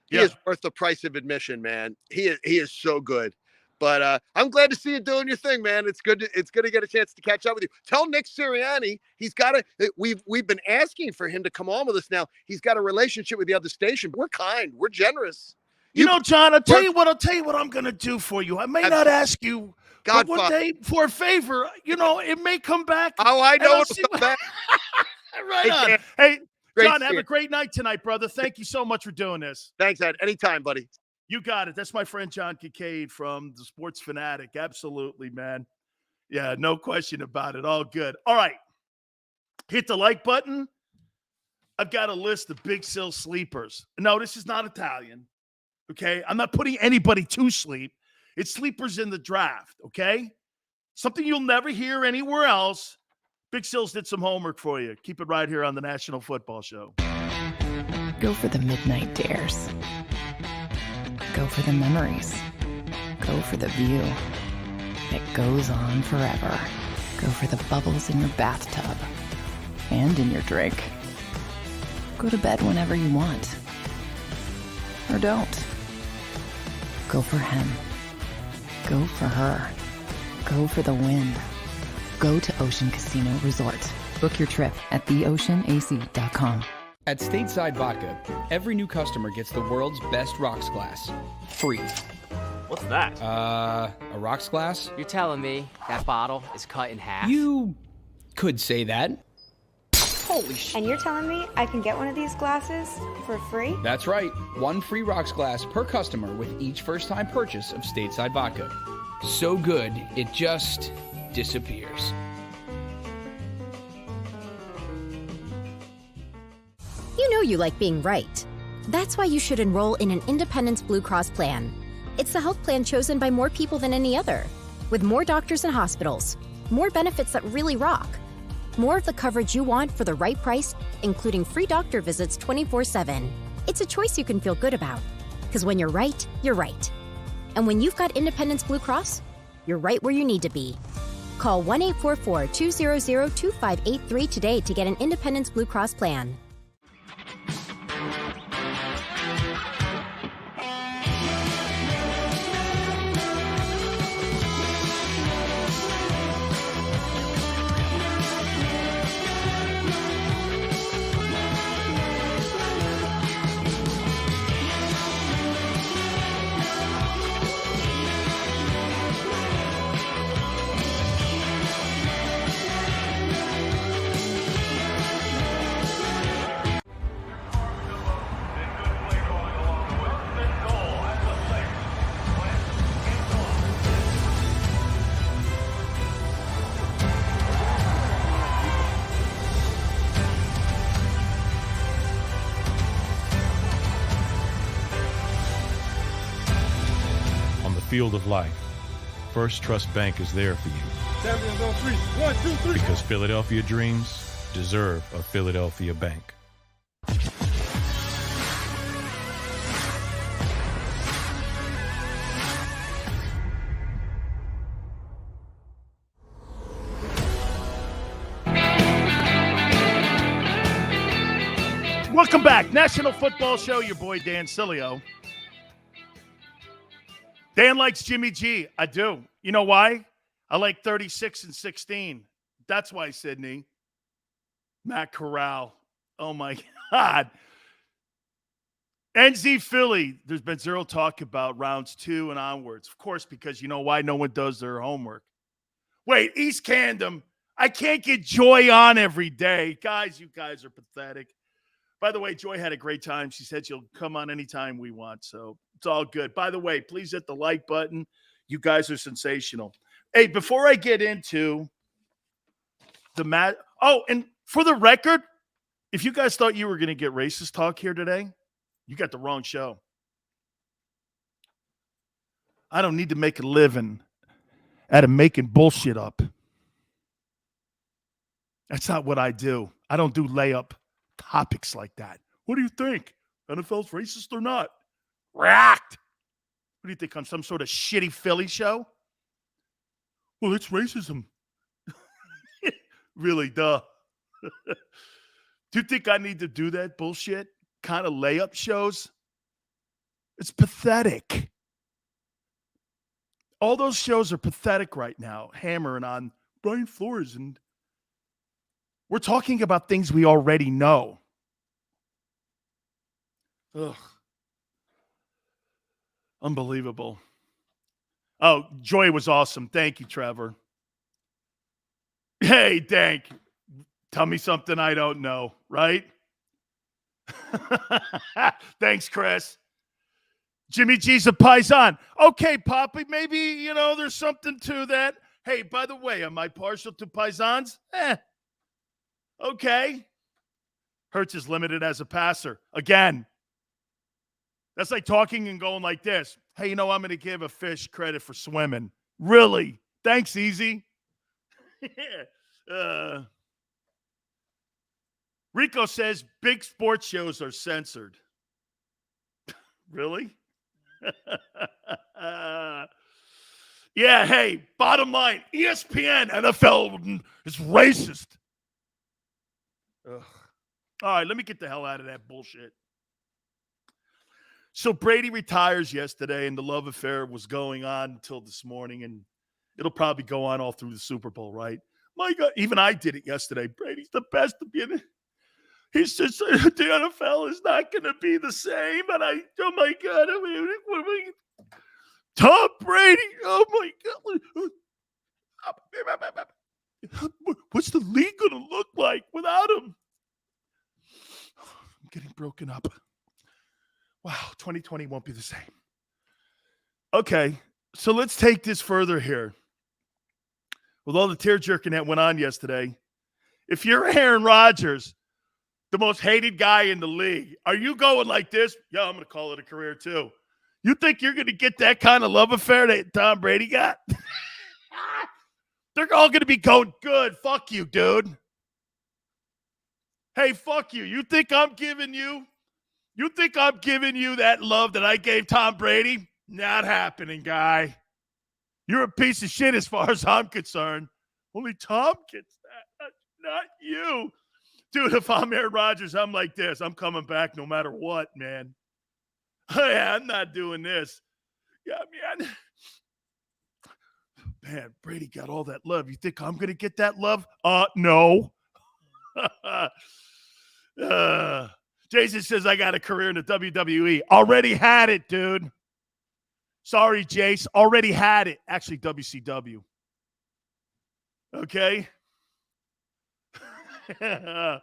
he is worth the price of admission, man. He is so good. But I'm glad to see you doing your thing, man. It's good to get a chance to catch up with you. Tell Nick Sirianni he's got we've been asking for him to come on with us now. He's got a relationship with the other station. We're kind. We're generous. John, I'll tell you what I'm going to do for you. I may not ask you but one day for a favor. It may come back. Oh, I know it'll come back. Right on. Hey, John, have a great night tonight, brother. Thank you so much for doing this. Thanks, Ed. Anytime, buddy. You got it. That's my friend John Kincaid from the Sports Fanatic. Absolutely, man. Yeah, no question about it. All good. All right. Hit the like button. I've got a list of Big Sill sleepers. No, this is not Italian. Okay? I'm not putting anybody to sleep. It's sleepers in the draft. Okay? Something you'll never hear anywhere else. Big Sills did some homework for you. Keep it right here on the National Football Show. Go for the midnight dares. Go for the memories. Go for the view that goes on forever. Go for the bubbles in your bathtub and in your drink. Go to bed whenever you want. Or don't. Go for him. Go for her. Go for the win. Go to Ocean Casino Resort. Book your trip at theoceanac.com. At Stateside Vodka, every new customer gets the world's best rocks glass. Free. What's that? A rocks glass? You're telling me that bottle is cut in half? You could say that. Holy shit. And you're telling me I can get one of these glasses for free? That's right. One free rocks glass per customer with each first-time purchase of Stateside Vodka. So good, it just disappears. You know you like being right. That's why you should enroll in an Independence Blue Cross plan. It's the health plan chosen by more people than any other, with more doctors and hospitals, more benefits that really rock, more of the coverage you want for the right price, including free doctor visits 24/7. It's a choice you can feel good about, because when you're right, you're right. And when you've got Independence Blue Cross, you're right where you need to be. Call 1-844-200-2583 today to get an Independence Blue Cross plan. Field of life, First Trust Bank is there for you. Champions on three. 1, 2, 3. Because Philadelphia dreams deserve a Philadelphia bank. Welcome back. National Football Show. Your boy Dan Sileo. Dan likes Jimmy G. I do. You know why? I like 36 and 16. That's why, Sydney. Matt Corral. Oh, my God. NZ Philly, there's been zero talk about rounds 2 and onwards. Of course, because you know why? No one does their homework. Wait, East Camden. I can't get Joy on every day. Guys, you guys are pathetic. By the way, Joy had a great time. She said she'll come on anytime we want. So it's all good. By the way, please hit the like button. You guys are sensational. Hey, before I get into the match. Oh, and for the record, if you guys thought you were going to get racist talk here today, you got the wrong show. I don't need to make a living out of making bullshit up. That's not what I do. I don't do layup topics like that. What do you think? NFL's racist or not? React. What do you think? On some sort of shitty Philly show? Well, it's racism. Really, duh. Do you think I need to do that bullshit kind of layup shows? It's pathetic. All those shows are pathetic right now, hammering on Brian Flores, and we're talking about things we already know. Ugh. Unbelievable. Oh, Joy was awesome. Thank you, Trevor. Hey, thank you. Tell me something I don't know, right? Thanks, Chris. Jimmy G's a paisan. Okay, Poppy, maybe, there's something to that. Hey, by the way, am I partial to paisans? Okay. Hurts is limited as a passer. Again, that's like talking and going like this. Hey, I'm going to give a fish credit for swimming. Really? Thanks, Easy. Rico says big sports shows are censored. Really? Yeah, hey, bottom line, ESPN, NFL is racist. Ugh. All right, let me get the hell out of that bullshit. So Brady retires yesterday, and the love affair was going on until this morning, and it'll probably go on all through the Super Bowl, right? My God, even I did it yesterday. Brady's the best to be in it. He's just, the NFL is not going to be the same. And oh my God, Tom Brady, oh my God. What's the league going to look like without him? I'm getting broken up. Wow, 2020 won't be the same. Okay, so let's take this further here. With all the tear-jerking that went on yesterday, if you're Aaron Rodgers, the most hated guy in the league, are you going like this? Yeah, I'm going to call it a career too. You think you're going to get that kind of love affair that Tom Brady got? They're all going to be going, good, fuck you, dude. Hey, fuck you. You think I'm giving you that love that I gave Tom Brady? Not happening, guy. You're a piece of shit as far as I'm concerned. Only Tom gets that, not you. Dude, if I'm Aaron Rodgers, I'm like this. I'm coming back no matter what, man. Yeah, I'm not doing this. Yeah, man. Man, Brady got all that love. You think I'm going to get that love? No. Jason says I got a career in the WWE. Already had it, dude. Sorry, Jace. Already had it. Actually, WCW. Okay? How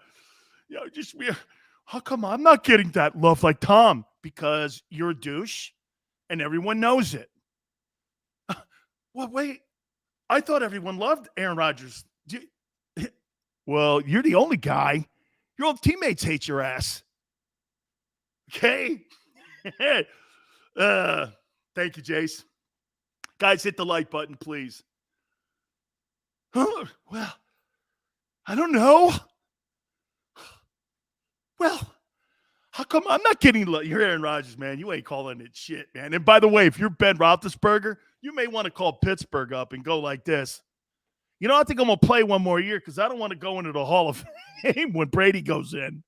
come I'm not getting that love like Tom? Because you're a douche and everyone knows it. Well, wait. I thought everyone loved Aaron Rodgers. Well, you're the only guy. Your old teammates hate your ass. Okay? Thank you, Jace. Guys, hit the like button, please. Well, I don't know. Well, how come I'm not getting love? You're Aaron Rodgers, man. You ain't calling it shit, man. And by the way, if you're Ben Roethlisberger, you may want to call Pittsburgh up and go like this. I think I'm going to play one more year because I don't want to go into the Hall of Fame when Brady goes in.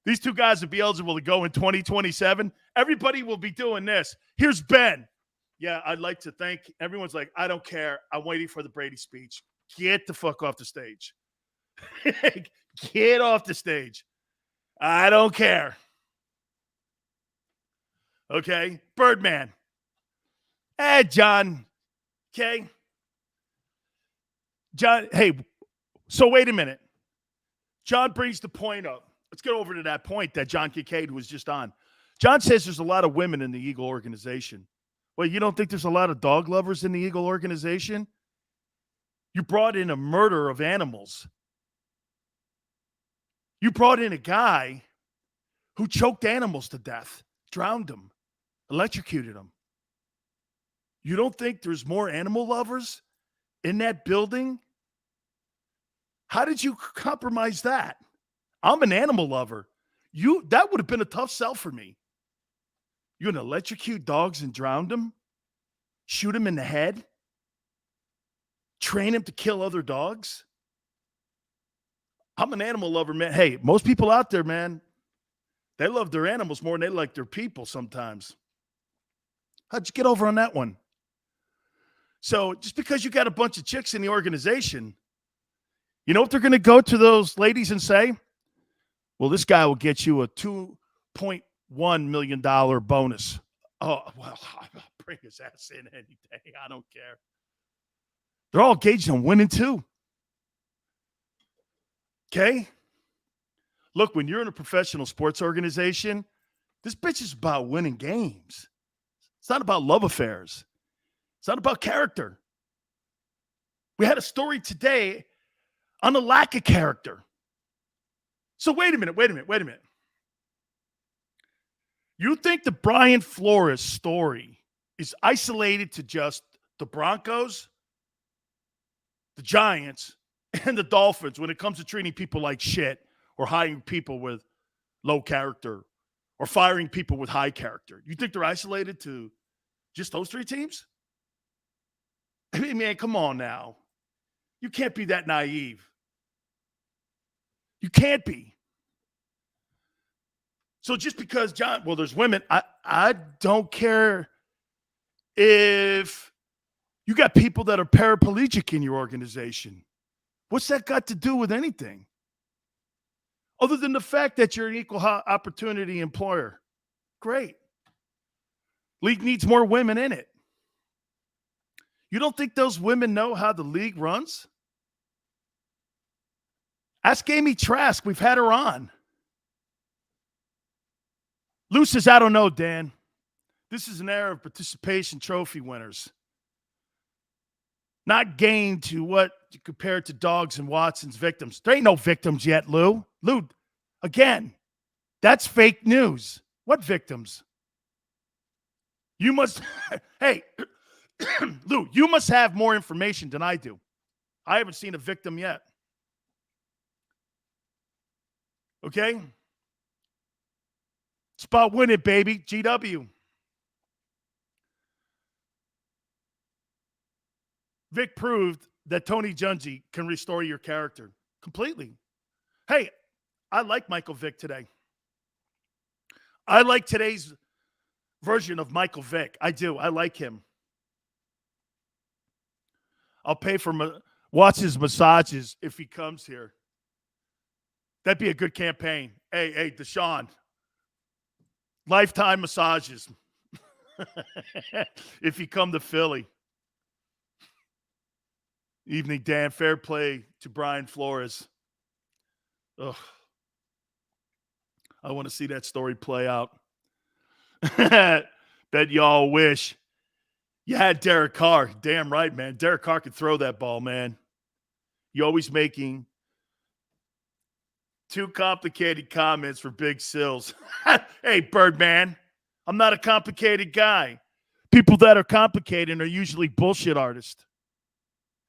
These two guys will be eligible to go in 2027. Everybody will be doing this. Here's Ben. Yeah, I'd like to thank everyone's like, I don't care. I'm waiting for the Brady speech. Get the fuck off the stage. Get off the stage. I don't care. Okay? Birdman. Hey, John. Okay? John, hey, so wait a minute. John brings the point up. let's get over to that point that John Kincaid was just on. John says there's a lot of women in the Eagle organization. Well, you don't think there's a lot of dog lovers in the Eagle organization? You brought in a murder of animals. You brought in a guy who choked animals to death, drowned them, electrocuted them. You don't think there's more animal lovers in that building? How did you compromise that? I'm an animal lover. That would have been a tough sell for me. You're going to electrocute dogs and drown them? Shoot them in the head? Train them to kill other dogs? I'm an animal lover, man. Hey, most people out there, man, they love their animals more than they like their people sometimes. How'd you get over on that one? So just because you got a bunch of chicks in the organization, you know what they're going to go to those ladies and say? Well, this guy will get you a $2.1 million bonus. Oh, well, I'll bring his ass in any day. I don't care. They're all engaged on winning too. Okay? Look, when you're in a professional sports organization, this bitch is about winning games. It's not about love affairs. It's not about character. We had a story today on the lack of character. So wait a minute. You think the Brian Flores story is isolated to just the Broncos, the Giants, and the Dolphins when it comes to treating people like shit or hiring people with low character or firing people with high character? You think they're isolated to just those three teams? I mean, man, come on now. You can't be that naive. You can't be. So just because there's women, I don't care if you got people that are paraplegic in your organization. What's that got to do with anything? Other than the fact that you're an equal opportunity employer. Great. League needs more women in it. You don't think those women know how the league runs? Ask Amy Trask. We've had her on. Lou says, I don't know, Dan. This is an era of participation trophy winners. Not gained to what you compare it to dogs and Watson's victims. There ain't no victims yet, Lou. Lou, again, that's fake news. What victims? You must, hey, Lou, you must have more information than I do. I haven't seen a victim yet. Okay? It's about winning, baby. GW. Vic proved that Tony Dungy can restore your character completely. Hey, I like Michael Vick today. I like today's version of Michael Vick. I do. I like him. I'll pay for Watts' massages if he comes here. That'd be a good campaign. Hey, Deshaun. Lifetime massages. If you come to Philly. Evening, Dan. Fair play to Brian Flores. Ugh. I want to see that story play out. Bet y'all wish you had Derek Carr. Damn right, man. Derek Carr could throw that ball, man. You're always making too complicated comments for Big Sills. Hey, Birdman, I'm not a complicated guy. People that are complicated are usually bullshit artists.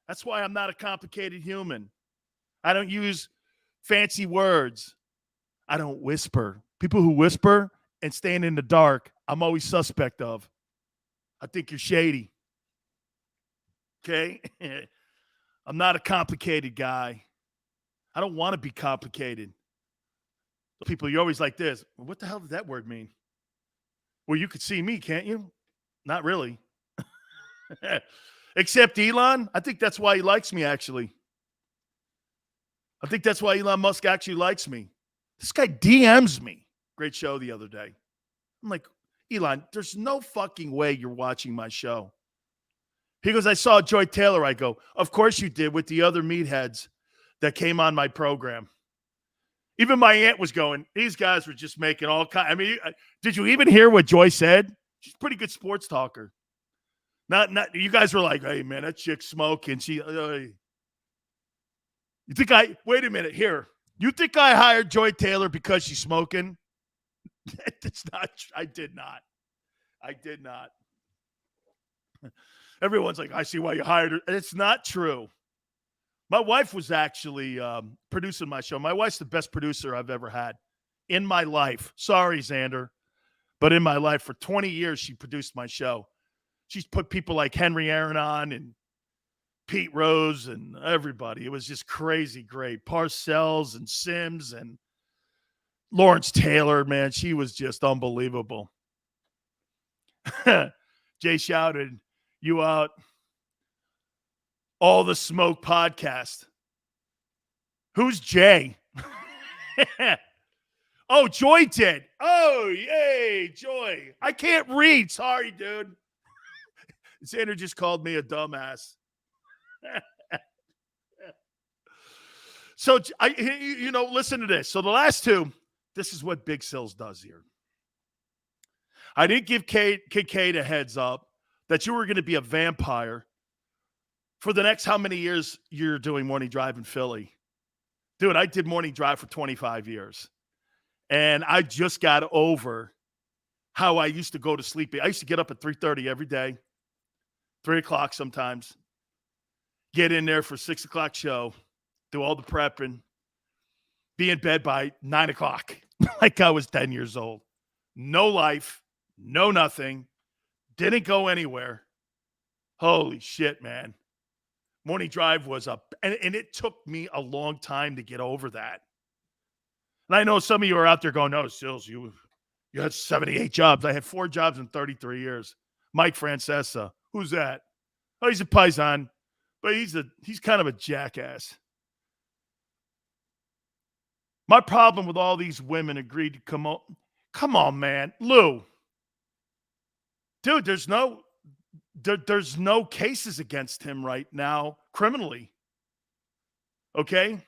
That's why I'm not a complicated human. I don't use fancy words. I don't whisper. People who whisper and stand in the dark, I'm always suspect of. I think you're shady. Okay? I'm not a complicated guy. I don't want to be complicated. People, you're always like this. Well, what the hell does that word mean? Well, you could see me, can't you? Not really. Except Elon. I think that's why he likes me, actually. I think that's why Elon Musk actually likes me. This guy DMs me. Great show the other day. I'm like, Elon, there's no fucking way you're watching my show. He goes, I saw Joy Taylor. I go, of course you did, with the other meatheads that came on my program. Even my aunt was going, these guys were just making all kinds. I mean, did you even hear what Joy said? She's a pretty good sports talker. Not. You guys were like, hey, man, that chick's smoking. You think wait a minute here. You think I hired Joy Taylor because she's smoking? That's not. I did not. Everyone's like, I see why you hired her. It's not true. My wife was actually producing my show. My wife's the best producer I've ever had in my life. Sorry, Xander, but in my life for 20 years, she produced my show. She's put people like Henry Aaron on and Pete Rose and everybody. It was just crazy great. Parcells and Sims and Lawrence Taylor, man. She was just unbelievable. Jay shouted, you out. All the Smoke podcast. Who's Jay? Oh, Joy did. Oh, yay, Joy. I can't read. Sorry, dude. Xander just called me a dumbass. So, listen to this. So the last two, this is what Big Sills does here. I didn't give Kincade a heads up that you were going to be a vampire for the next how many years you're doing Morning Drive in Philly. Dude, I did Morning Drive for 25 years. And I just got over how I used to go to sleep. I used to get up at 3:30 every day, 3 o'clock sometimes, get in there for 6 o'clock show, do all the prepping, be in bed by 9 o'clock, like I was 10 years old. No life, no nothing, didn't go anywhere. Holy shit, man. Morning Drive was up, and it took me a long time to get over that. And I know some of you are out there going, no, Sills, you had 78 jobs. I had 4 jobs in 33 years. Mike Francesa. Who's that? Oh, he's a paisan, but he's kind of a jackass. My problem with all these women agreed to come on. Come on, man. Lou. Dude, there's no cases against him right now criminally. Okay?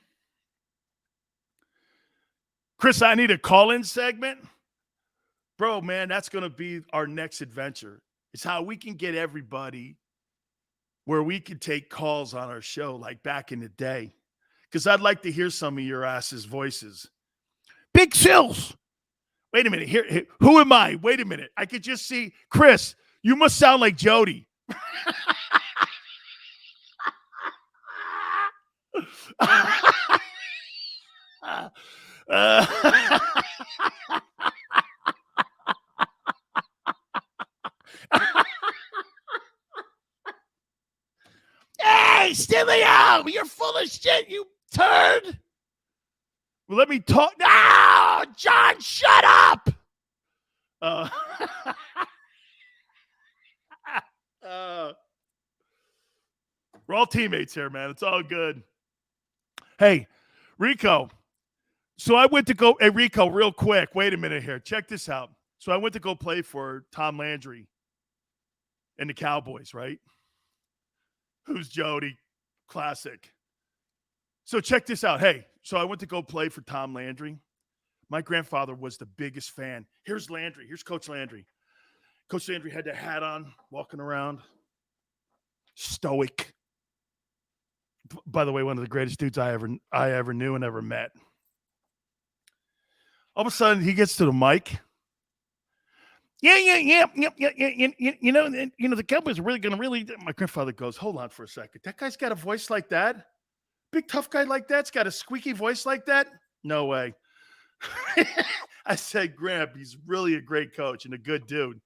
Chris, I need a call-in segment. Bro, man, that's going to be our next adventure. It's how we can get everybody where we can take calls on our show like back in the day. Because I'd like to hear some of your asses' voices. Big Sills. Wait a minute. Here, who am I? Wait a minute. I could just see Chris. You must sound like Jody. Hey, Sileo, you're full of shit, you turd. Well, let me talk. No, John, shut up. We're all teammates here, man. It's all good. Hey, Rico. So I went to go. Hey, Rico, real quick. Wait a minute here. Check this out. So I went to go play for Tom Landry and the Cowboys, right? Who's Jody? Classic. So check this out. Hey, so I went to go play for Tom Landry. My grandfather was the biggest fan. Here's Landry. Here's Coach Landry. Coach Landry had the hat on, walking around. Stoic. By the way, one of the greatest dudes I ever knew and ever met. All of a sudden, he gets to the mic. Yeah. You know, the Cowboys are really going to My grandfather goes, hold on for a second. That guy's got a voice like that? Big tough guy like that's got a squeaky voice like that? No way. I said, Gramp, he's really a great coach and a good dude.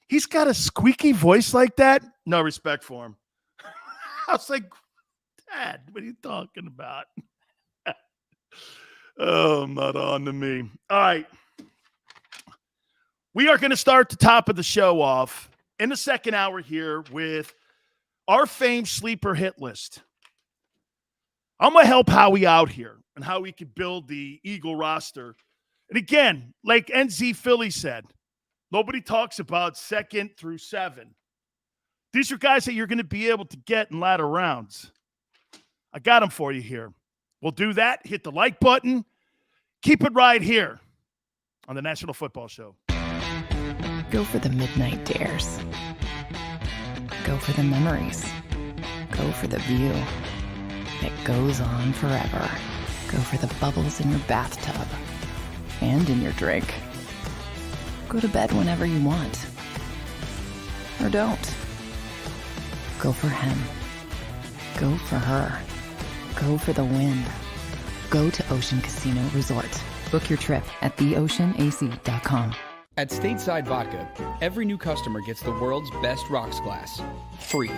He's got a squeaky voice like that? No respect for him. I was like, Dad, what are you talking about? Oh, not on to me. All right. We are going to start the top of the show off in the second hour here with our famed sleeper hit list. I'm going to help Howie out here and how we could build the Eagle roster. And again, like NZ Philly said, nobody talks about 2nd through 7. These are guys that you're going to be able to get in latter rounds. I got them for you here. We'll do that. Hit the like button. Keep it right here on the National Football Show. Go for the midnight dares. Go for the memories. Go for the view that goes on forever. Go for the bubbles in your bathtub and in your drink. Go to bed whenever you want. Or don't. Go for him. Go for her. Go for the win. Go to Ocean Casino Resort. Book your trip at theoceanac.com. At Stateside Vodka, every new customer gets the world's best rocks glass. Free.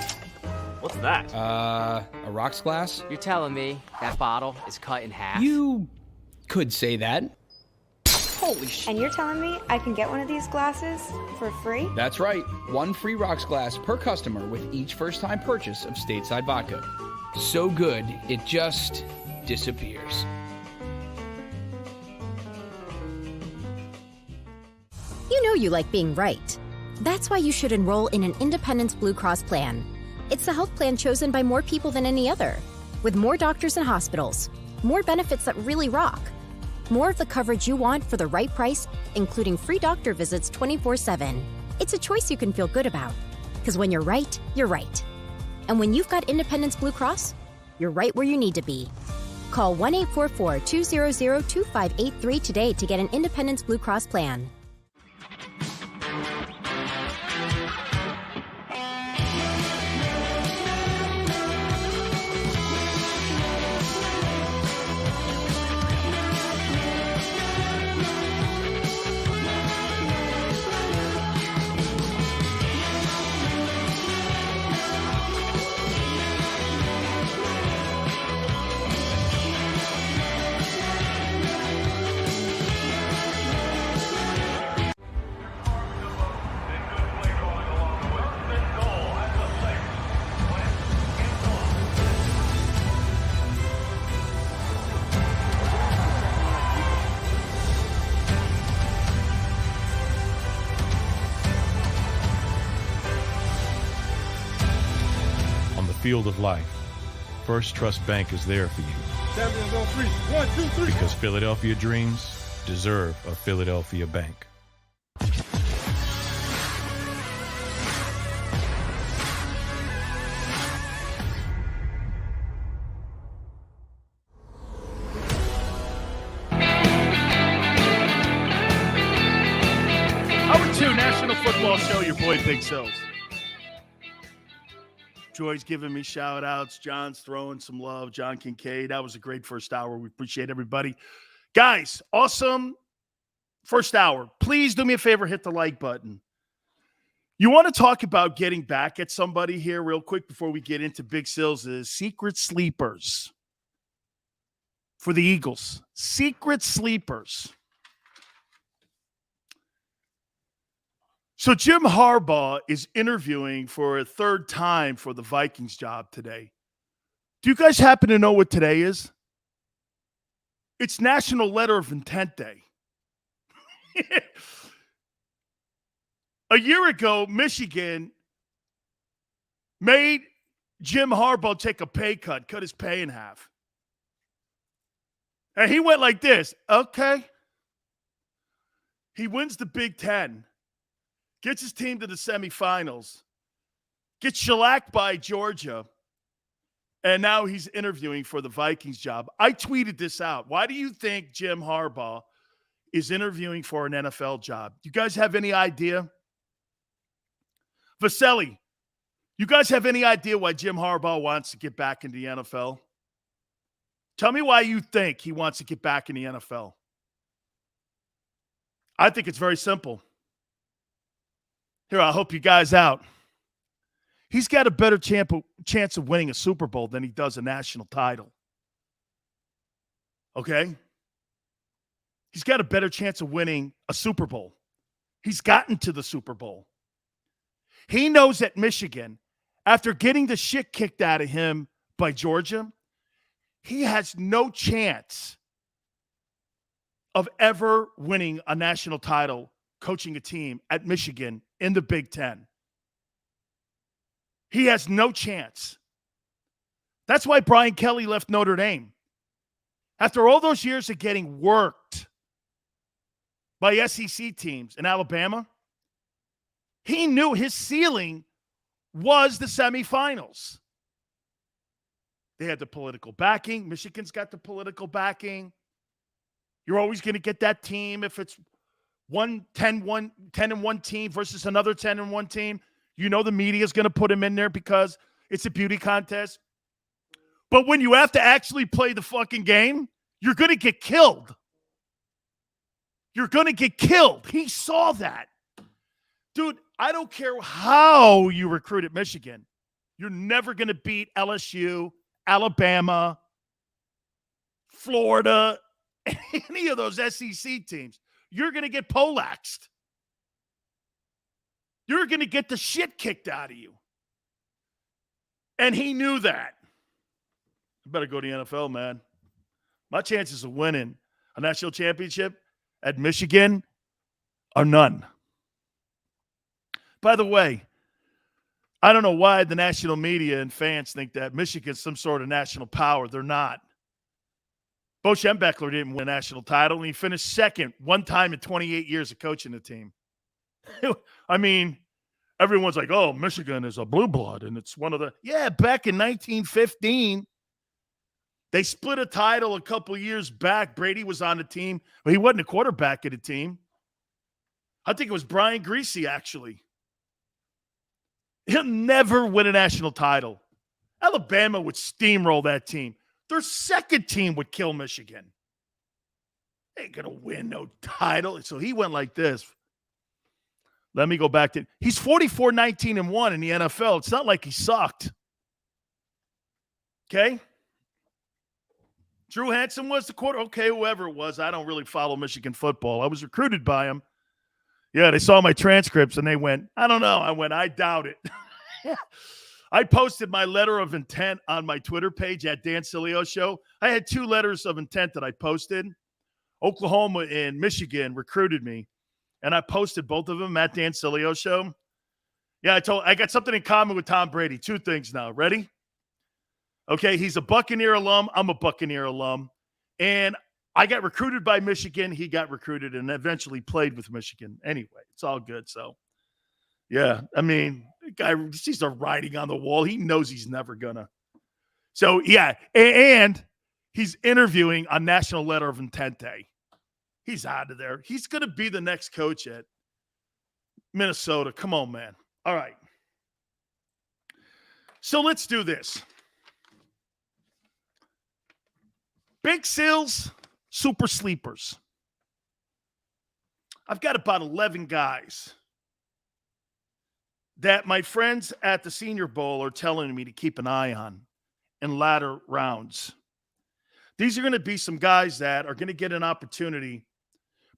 What's that? A rocks glass? You're telling me that bottle is cut in half? You could say that. Holy sh! And you're telling me I can get one of these glasses for free? That's right. One free rocks glass per customer with each first-time purchase of Stateside Vodka. So good, it just disappears. You know you like being right. That's why you should enroll in an Independence Blue Cross plan. It's the health plan chosen by more people than any other, with more doctors and hospitals, more benefits that really rock, more of the coverage you want for the right price, including free doctor visits 24/7. It's a choice you can feel good about, because when you're right, you're right. And when you've got Independence Blue Cross, you're right where you need to be. Call 1-844-200-2583 today to get an Independence Blue Cross plan. Field of life, First Trust Bank is there for you. Champions on 3. 1, 2, 3. Because Philadelphia dreams deserve a Philadelphia bank. Hour 2, National Football Show, your boy Big Sills. Joy's giving me shout outs. John's throwing some love. John Kincaid. That was a great first hour. We appreciate everybody. Guys, awesome first hour. Please do me a favor, hit the like button. You want to talk about getting back at somebody here real quick before we get into Big Sills' secret sleepers for the Eagles. Secret sleepers. So Jim Harbaugh is interviewing for a third time for the Vikings job today. Do you guys happen to know what today is? It's National Letter of Intent Day. A year ago, Michigan made Jim Harbaugh take a pay cut his pay in half. And he went like this, okay. He wins the Big Ten. Gets his team to the semifinals, gets shellacked by Georgia, and now he's interviewing for the Vikings job. I tweeted this out. Why do you think Jim Harbaugh is interviewing for an NFL job? You guys have any idea? Vaselli, you guys have any idea why Jim Harbaugh wants to get back into the NFL? Tell me why you think he wants to get back in the NFL. I think it's very simple. Here, I'll help you guys out. He's got a better chance of winning a Super Bowl than he does a national title. Okay? He's got a better chance of winning a Super Bowl. He's gotten to the Super Bowl. He knows at Michigan, after getting the shit kicked out of him by Georgia, he has no chance of ever winning a national title coaching a team at Michigan in the Big Ten. He has no chance. That's why Brian Kelly left Notre Dame. After all those years of getting worked by SEC teams in Alabama, he knew his ceiling was the semifinals. They had the political backing. Michigan's got the political backing. You're always going to get that team if it's 10-1 team versus another 10-1 team. You know the media is going to put him in there because it's a beauty contest. But when you have to actually play the fucking game, you're going to get killed. You're going to get killed. He saw that. Dude, I don't care how you recruit at Michigan. You're never going to beat LSU, Alabama, Florida, any of those SEC teams. You're going to get poleaxed. You're going to get the shit kicked out of you. And he knew that. I better go to the NFL, man. My chances of winning a national championship at Michigan are none. By the way, I don't know why the national media and fans think that Michigan's some sort of national power. They're not. Bo Schembechler didn't win a national title, and he finished second one time in 28 years of coaching the team. I mean, everyone's like, oh, Michigan is a blue blood, and it's one of the – yeah, back in 1915, they split a title a couple of years back. Brady was on the team, but he wasn't a quarterback of the team. I think it was Brian Greasy, actually. He'll never win a national title. Alabama would steamroll that team. Their second team would kill Michigan. They ain't going to win no title. So he went like this. Let me go back to – he's 44-19-1 in the NFL. It's not like he sucked. Okay? Drew Hansen was the quarter. Okay, whoever it was. I don't really follow Michigan football. I was recruited by him. Yeah, they saw my transcripts and they went, I don't know. I went, I doubt it. I posted my letter of intent on my Twitter page at Dan Sileo Show. I had 2 letters of intent that I posted. Oklahoma and Michigan recruited me, and I posted both of them at Dan Sileo Show. Yeah, I got something in common with Tom Brady. 2 things now. Ready? Okay, he's a Buccaneer alum. I'm a Buccaneer alum. And I got recruited by Michigan. He got recruited and eventually played with Michigan. Anyway, it's all good. So, yeah, I mean, the guy sees the writing on the wall. He knows he's never going to. So, yeah, and he's interviewing on National Letter of Intent Day. He's out of there. He's going to be the next coach at Minnesota. Come on, man. All right. So let's do this. Big Sills, super sleepers. I've got about 11 guys that my friends at the Senior Bowl are telling me to keep an eye on in latter rounds. These are going to be some guys that are going to get an opportunity,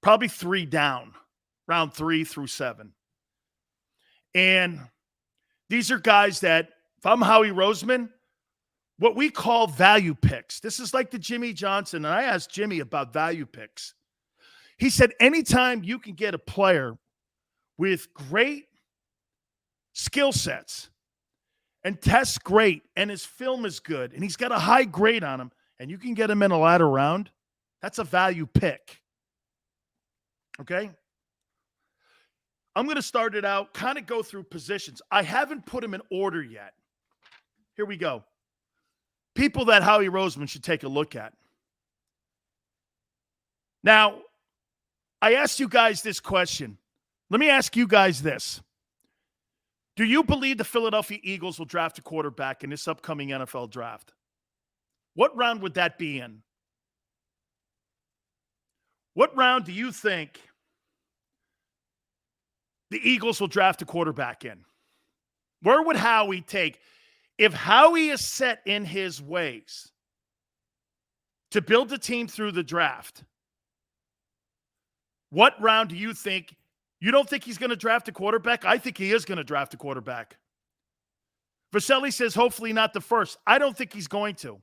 probably 3 down, round 3 through 7. And these are guys that, if I'm Howie Roseman, what we call value picks. This is like the Jimmy Johnson. And I asked Jimmy about value picks. He said, anytime you can get a player with great skill sets and tests great and his film is good and he's got a high grade on him and you can get him in a latter round, that's a value pick. Okay? I'm going to start it out, kind of go through positions. I haven't put them in order yet. Here we go. People that Howie Roseman should take a look at. Now, I asked you guys this question. Let me ask you guys this. Do you believe the Philadelphia Eagles will draft a quarterback in this upcoming NFL draft? What round would that be in? What round do you think the Eagles will draft a quarterback in? Where would Howie take? If Howie is set in his ways to build the team through the draft, what round do you think? You don't think he's going to draft a quarterback? I think he is going to draft a quarterback. Vaselli says hopefully not the first. I don't think he's going to.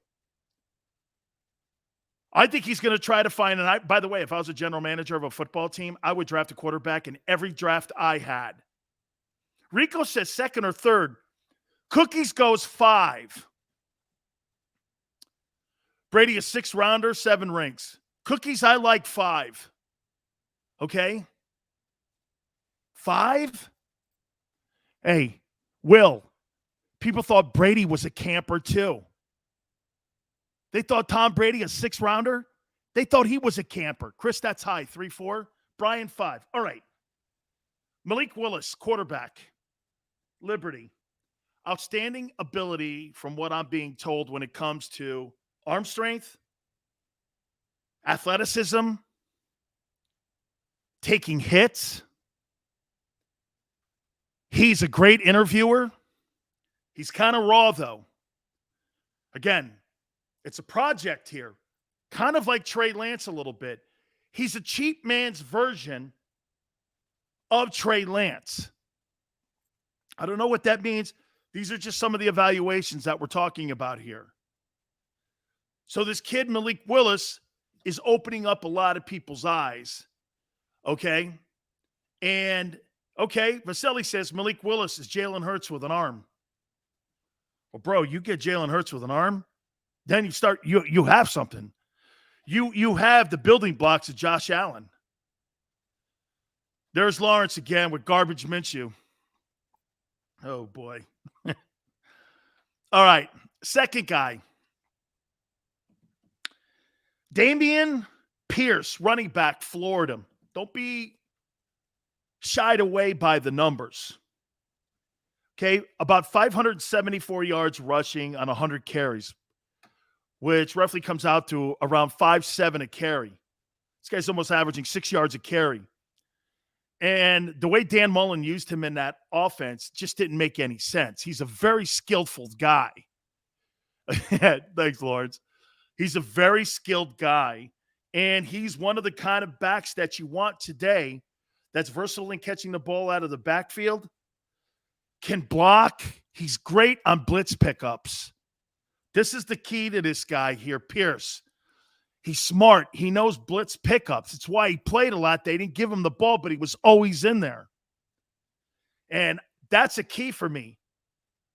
I think he's going to try to find, and by the way, if I was a general manager of a football team, I would draft a quarterback in every draft I had. Rico says second or third. Cookies goes 5. Brady a 6th rounder, 7 rings. Cookies, I like 5. Okay? 5? Hey, Will, people thought Brady was a camper too. They thought Tom Brady a 6th rounder. They thought he was a camper. Chris, that's high. 3-4. Brian, 5. All right. Malik Willis, quarterback. Liberty. Outstanding ability from what I'm being told when it comes to arm strength, athleticism, taking hits. He's a great interviewer. He's kind of raw, though. Again, it's a project here, kind of like Trey Lance a little bit. He's a cheap man's version of Trey Lance. I don't know what that means. These are just some of the evaluations that we're talking about here. So this kid, Malik Willis, is opening up a lot of people's eyes. Okay? And, okay, Vasily says Malik Willis is Jalen Hurts with an arm. Well, bro, you get Jalen Hurts with an arm, then you have something. You have the building blocks of Josh Allen. There's Lawrence again with garbage Minshew. Oh, boy. All right, second guy. Damian Pierce, running back, Florida. Don't be shied away by the numbers. Okay, about 574 yards rushing on 100 carries, which roughly comes out to around 5.7 a carry. This guy's almost averaging 6 yards a carry. And the way Dan Mullen used him in that offense just didn't make any sense. He's a very skillful guy. Thanks, Lawrence. He's a very skilled guy, and he's one of the kind of backs that you want today that's versatile in catching the ball out of the backfield, can block. He's great on blitz pickups. This is the key to this guy here, Pierce. He's smart. He knows blitz pickups. It's why he played a lot. They didn't give him the ball, but he was always in there. And that's a key for me.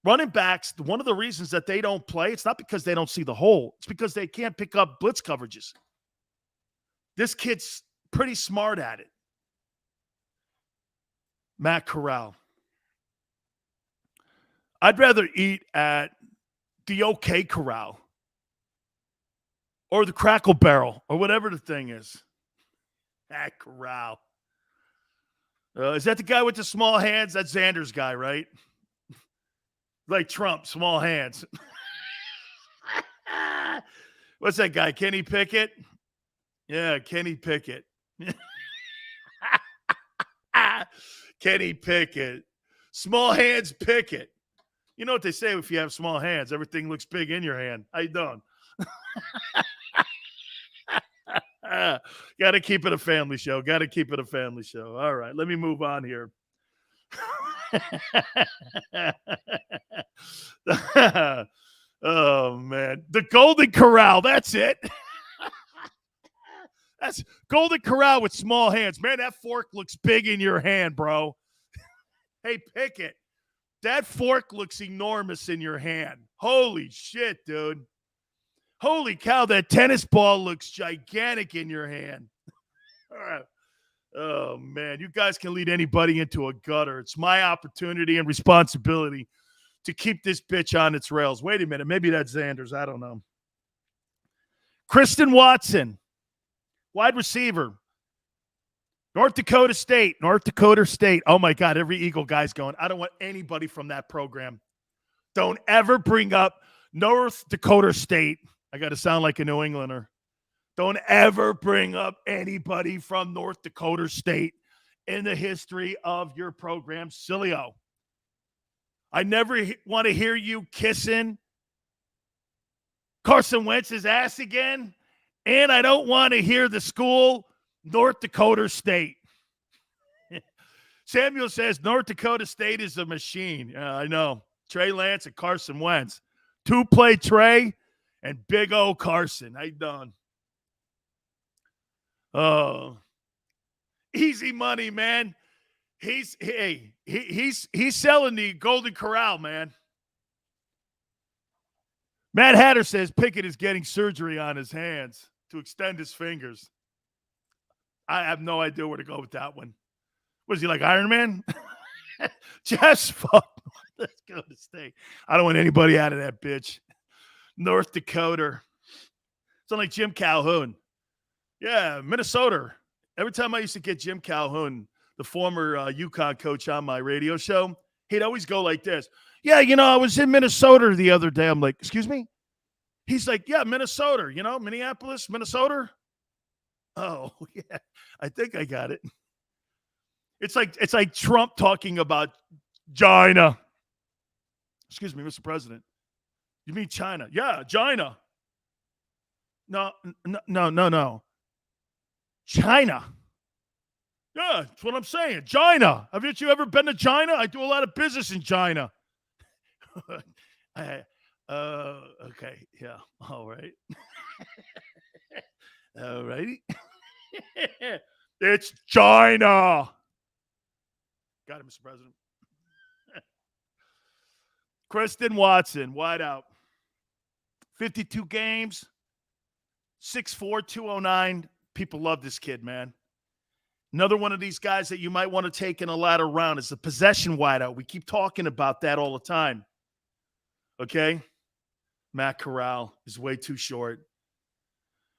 Running backs, one of the reasons that they don't play, it's not because they don't see the hole. It's because they can't pick up blitz coverages. This kid's pretty smart at it. Matt Corral. I'd rather eat at the OK Corral or the Crackle Barrel or whatever the thing is. Matt Corral. Is that the guy with the small hands? That's Xander's guy, right? Like Trump, small hands. What's that guy? Kenny Pickett? Yeah, Kenny Pickett. Kenny Pickett. Small hands Pickett. You know what they say if you have small hands, everything looks big in your hand. How you doing? Got to keep it a family show. Got to keep it a family show. All right, let me move on here. Oh, man. The Golden Corral. That's it. That's Golden Corral with small hands. Man, that fork looks big in your hand, bro. Hey, Pickett. That fork looks enormous in your hand. Holy shit, dude. Holy cow, that tennis ball looks gigantic in your hand. All right. Oh, man, you guys can lead anybody into a gutter. It's my opportunity and responsibility to keep this bitch on its rails. Wait a minute. Maybe that's Xander's. I don't know. Kristen Watson, wide receiver. North Dakota State. Oh, my God, every Eagle guy's going, I don't want anybody from that program. Don't ever bring up North Dakota State. I got to sound like a New Englander. Don't ever bring up anybody from North Dakota State in the history of your program, Sileo. I never want to hear you kissing Carson Wentz's ass again, and I don't want to hear the school North Dakota State. Samuel says North Dakota State is a machine. Yeah, I know. Trey Lance and Carson Wentz. Two-play Trey and big O Carson. How you doing? Oh, easy money, man. He's selling the Golden Corral, man. Matt Hatter says Pickett is getting surgery on his hands to extend his fingers. I have no idea where to go with that one. Was he like Iron Man? Just fuck. Let's go to state. I don't want anybody out of that bitch. North Dakota. It's like Jim Calhoun. Yeah, Minnesota. Every time I used to get Jim Calhoun, the former UConn coach, on my radio show, he'd always go like this. Yeah, I was in Minnesota the other day. I'm like, excuse me? He's like, yeah, Minnesota, Minneapolis, Minnesota. Oh, yeah, I think I got it. It's like Trump talking about China. Excuse me, Mr. President. You mean China? Yeah, China. No. China. Yeah, that's what I'm saying. China. Haven't you ever been to China? I do a lot of business in China. Okay. Yeah. All right. All righty. It's China. Got it, Mr. President. Kristen Watson, wide out. 52 games, 6'4", 209. People love this kid, man. Another one of these guys that you might want to take in a latter round is the possession wideout. We keep talking about that all the time. Okay? Matt Corral is way too short.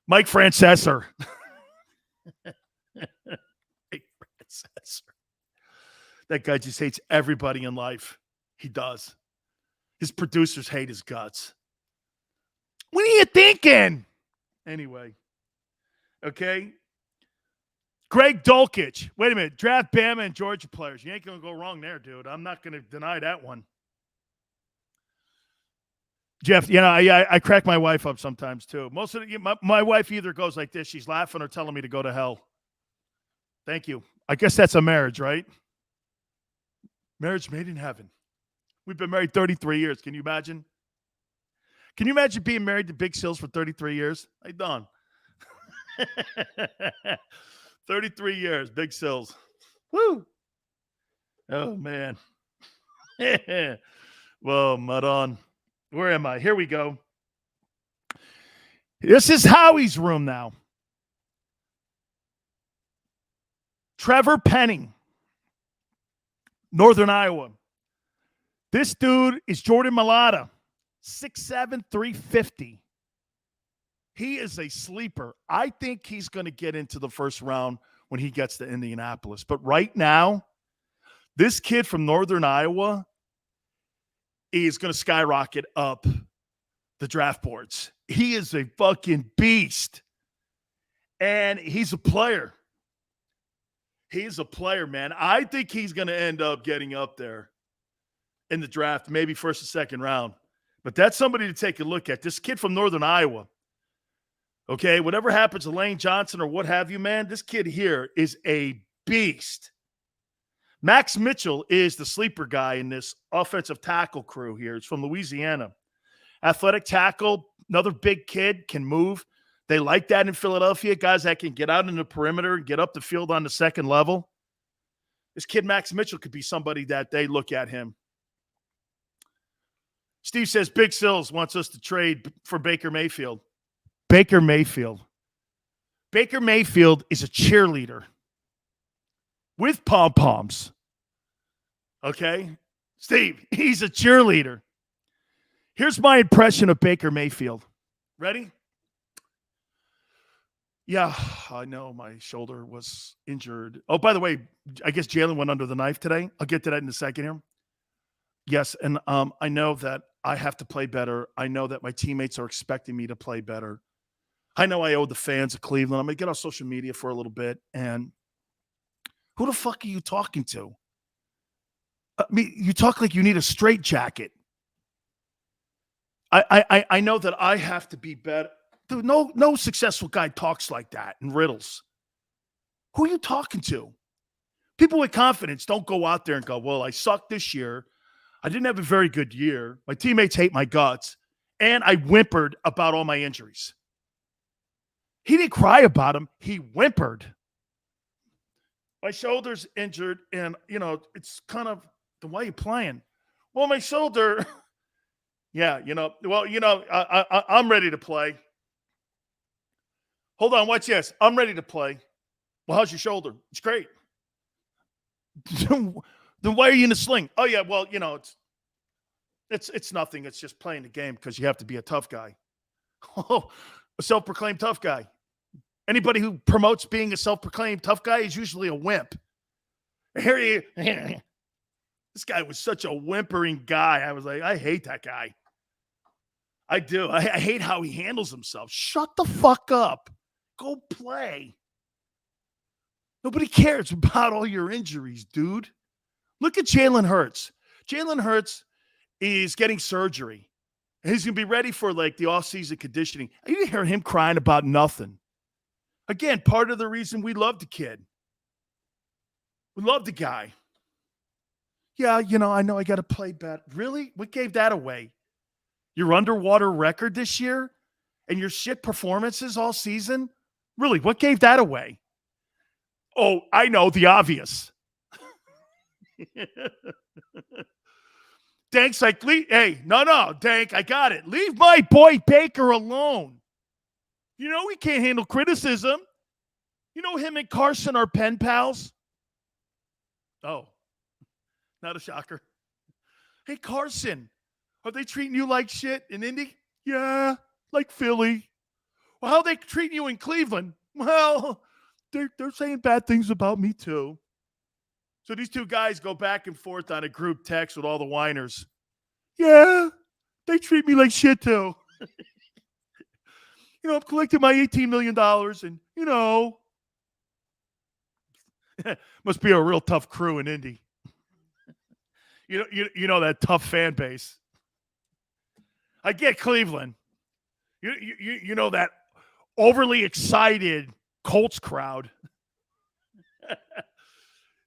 Mike Francesor. Mike Francesor. That guy just hates everybody in life. He does. His producers hate his guts. What are you thinking? Anyway. Okay? Greg Dulcich. Wait a minute. Draft Bama and Georgia players. You ain't going to go wrong there, dude. I'm not going to deny that one. Jeff, I crack my wife up sometimes too. Most of my wife either goes like this. She's laughing or telling me to go to hell. Thank you. I guess that's a marriage, right? Marriage made in heaven. We've been married 33 years. Can you imagine? Can you imagine being married to Big Sills for 33 years? Hey, Don. 33 years, Big Sills. Woo. Oh, man. Well, Madon. Where am I? Here we go. This is Howie's room now. Trevor Penning, Northern Iowa. This dude is Jordan Mailata, 6'7", 350. He is a sleeper. I think he's going to get into the first round when he gets to Indianapolis. But right now, this kid from Northern Iowa is going to skyrocket up the draft boards. He is a fucking beast. And he's a player. He's a player, man. I think he's going to end up getting up there in the draft, maybe first or second round. But that's somebody to take a look at. This kid from Northern Iowa. Okay, whatever happens to Lane Johnson or what have you, man, this kid here is a beast. Max Mitchell is the sleeper guy in this offensive tackle crew here. It's from Louisiana. Athletic tackle, another big kid, can move. They like that in Philadelphia, guys that can get out in the perimeter and get up the field on the second level. This kid, Max Mitchell, could be somebody that they look at him. Steve says Big Sills wants us to trade for Baker Mayfield. Baker Mayfield. Baker Mayfield is a cheerleader with pom-poms. Okay? Steve, he's a cheerleader. Here's my impression of Baker Mayfield. Ready? Yeah, I know my shoulder was injured. Oh, by the way, I guess Jalen went under the knife today. I'll get to that in a second here. Yes, and I know that I have to play better. I know that my teammates are expecting me to play better. I know I owe the fans of Cleveland. I'm going to get on social media for a little bit. And who the fuck are you talking to? I mean, you talk like you need a straitjacket. I know that I have to be better. Dude, no successful guy talks like that in riddles. Who are you talking to? People with confidence don't go out there and go, well, I sucked this year. I didn't have a very good year. My teammates hate my guts. And I whimpered about all my injuries. He didn't cry about them. He whimpered. My shoulder's injured, and, it's kind of, why are you playing? Well, my shoulder, Yeah, I'm ready to play. Hold on, watch this. I'm ready to play. Well, how's your shoulder? It's great. Then why are you in a sling? Oh, yeah, well, it's nothing. It's just playing the game because you have to be a tough guy. Oh, a self-proclaimed tough guy. Anybody who promotes being a self-proclaimed tough guy is usually a wimp. Here he is. This guy was such a whimpering guy. I was like, I hate that guy. I do. I hate how he handles himself. Shut the fuck up. Go play. Nobody cares about all your injuries, dude. Look at Jalen Hurts. Jalen Hurts is getting surgery. And he's going to be ready for like the offseason conditioning. I didn't hear him crying about nothing. Again, part of the reason we love the kid. We love the guy. Yeah, I know I got to play better. Really? What gave that away? Your underwater record this year and your shit performances all season? Really, what gave that away? Oh, I know, the obvious. Dank's like, hey, no, Dank, I got it. Leave my boy Baker alone. He can't handle criticism. Him and Carson are pen pals. Oh, not a shocker. Hey, Carson, are they treating you like shit in Indy? Yeah, like Philly. Well, how are they treating you in Cleveland? Well, they're saying bad things about me too. So these two guys go back and forth on a group text with all the whiners. Yeah, they treat me like shit too. I'm collecting my $18 million and, must be a real tough crew in Indy. That tough fan base. I get Cleveland. That overly excited Colts crowd.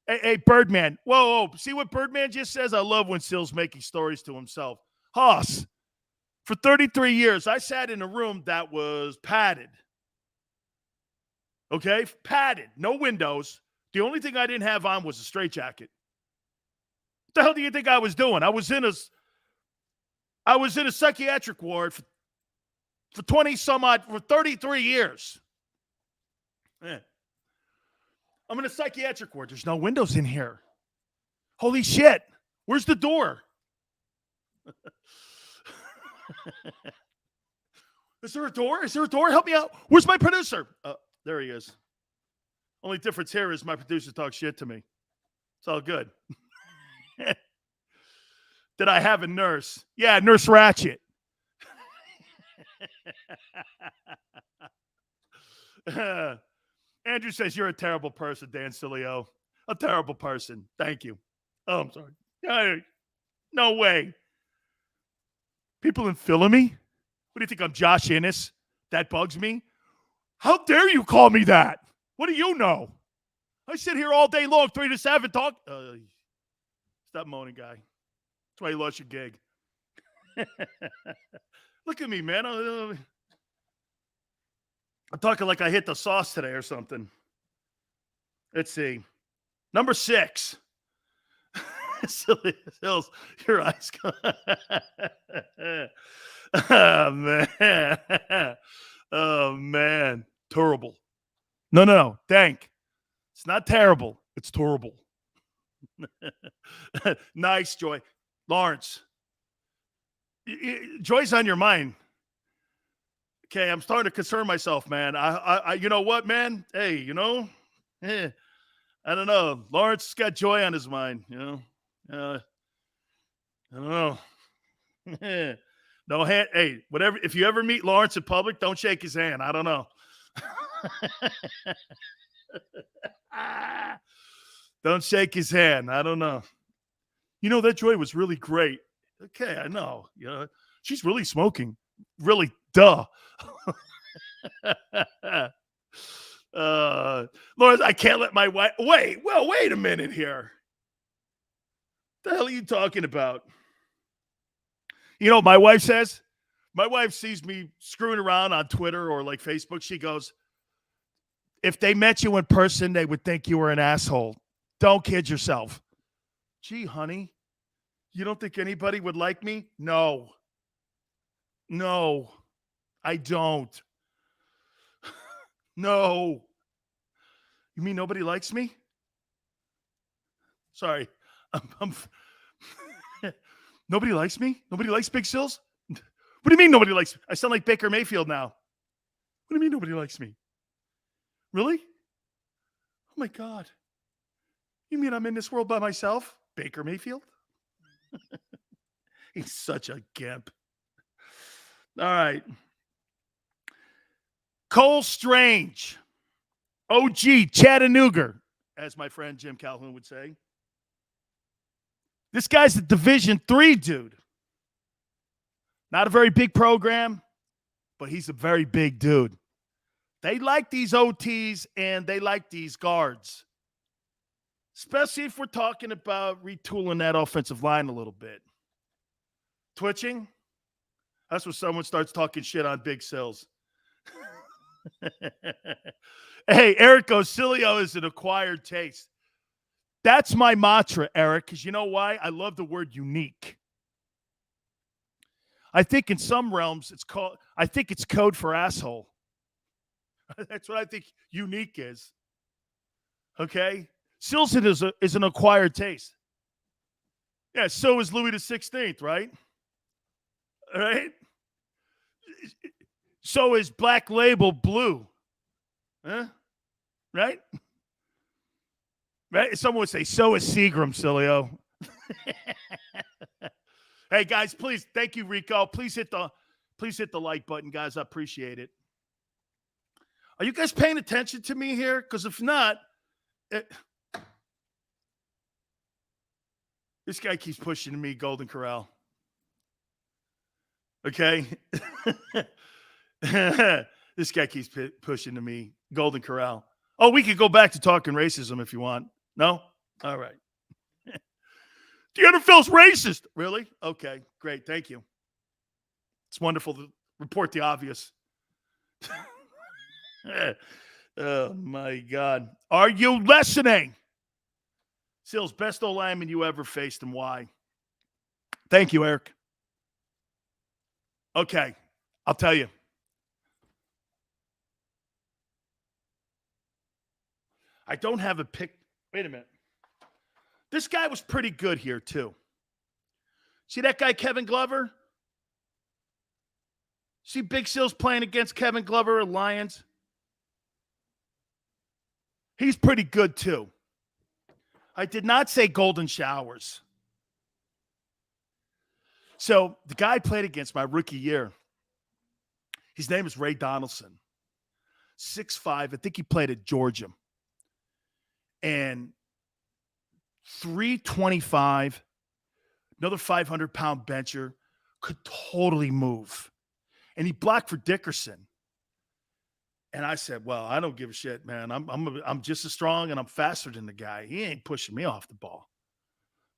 Hey, Birdman. Whoa. See what Birdman just says? I love when Sil's making stories to himself. Hoss, for 33 years, I sat in a room that was padded. Okay? Padded. No windows. The only thing I didn't have on was a straitjacket. What the hell do you think I was doing? I was in a psychiatric ward for 33 years. Yeah. I'm in a psychiatric ward. There's no windows in here. Holy shit. Where's the door? Is there a door? Help me out. Where's my producer? There he is. Only difference here is my producer talks shit to me. It's all good. Did I have a nurse? Yeah, Nurse Ratchet. Andrew says, you're a terrible person, Dan Sileo. A terrible person. Thank you. Oh, I'm sorry. No way. People in Philly me? What do you think? I'm Josh Innes? That bugs me. How dare you call me that? What do you know? I sit here all day long, 3 to 7, talk. Stop moaning, guy. That's why you lost your gig. Look at me, man. I'm talking like I hit the sauce today or something. Let's see. Number 6. Silly Hills, your eyes. Oh, man. Oh, man. Terrible. No. Dank. It's not terrible. It's terrible. Nice, Joy. Lawrence. Joy's on your mind. Okay, I'm starting to concern myself, man. I you know what, man? Hey, I don't know. Lawrence has got Joy on his mind, I don't know. No hand. Hey, whatever. If you ever meet Lawrence in public, don't shake his hand. I don't know. Don't shake his hand. I don't know. That Joy was really great. Okay, I know. She's really smoking. Really, duh. Lawrence, I can't let my wife. Wait a minute here. What the hell are you talking about? My wife says? My wife sees me screwing around on Twitter or like Facebook. She goes, if they met you in person, they would think you were an asshole. Don't kid yourself. Gee, honey, you don't think anybody would like me? No. No, I don't. No. You mean nobody likes me? Sorry. Nobody likes me? Nobody likes Big Sills? What do you mean nobody likes me? I sound like Baker Mayfield now. What do you mean nobody likes me? Really? Oh my God. You mean I'm in this world by myself? Baker Mayfield? He's such a gimp. All right. Cole Strange. OG Chattanooga, as my friend Jim Calhoun would say. This guy's a Division III dude. Not a very big program, but he's a very big dude. They like these OTs and they like these guards. Especially if we're talking about retooling that offensive line a little bit. Twitching? That's when someone starts talking shit on Big Sills. Hey, Eric goes, Sileo is an acquired taste. That's my mantra, Eric, because you know why? I love the word unique. I think in some realms it's code for asshole. That's what I think unique is. Okay? Sills is an acquired taste. Yeah, so is Louis XVI, right? All right? So is Black Label Blue. Huh? Right? Right? Someone would say, so is Seagram, Sileo. Hey, guys, please, thank you, Rico. Please hit the like button, guys. I appreciate it. Are you guys paying attention to me here? Because if not, this guy keeps pushing me, Golden Corral. Okay? This guy keeps pushing to me, Golden Corral. Oh, we could go back to talking racism if you want. No? All right. The NFL's racist. Really? Okay, great. Thank you. It's wonderful to report the obvious. Oh, my God. Are you listening? Sills, best O-lineman you ever faced and why? Thank you, Eric. Okay, I'll tell you. I don't have a pick. Wait a minute. This guy was pretty good here, too. See that guy, Kevin Glover? See Big Sills playing against Kevin Glover at Lions? He's pretty good, too. I did not say golden showers. So the guy I played against my rookie year, his name is Ray Donaldson. 6'5". I think he played at Georgia. And 325, another 500-pound bencher, could totally move. And he blocked for Dickerson. And I said, well, I don't give a shit, man. I'm just as strong and I'm faster than the guy. He ain't pushing me off the ball.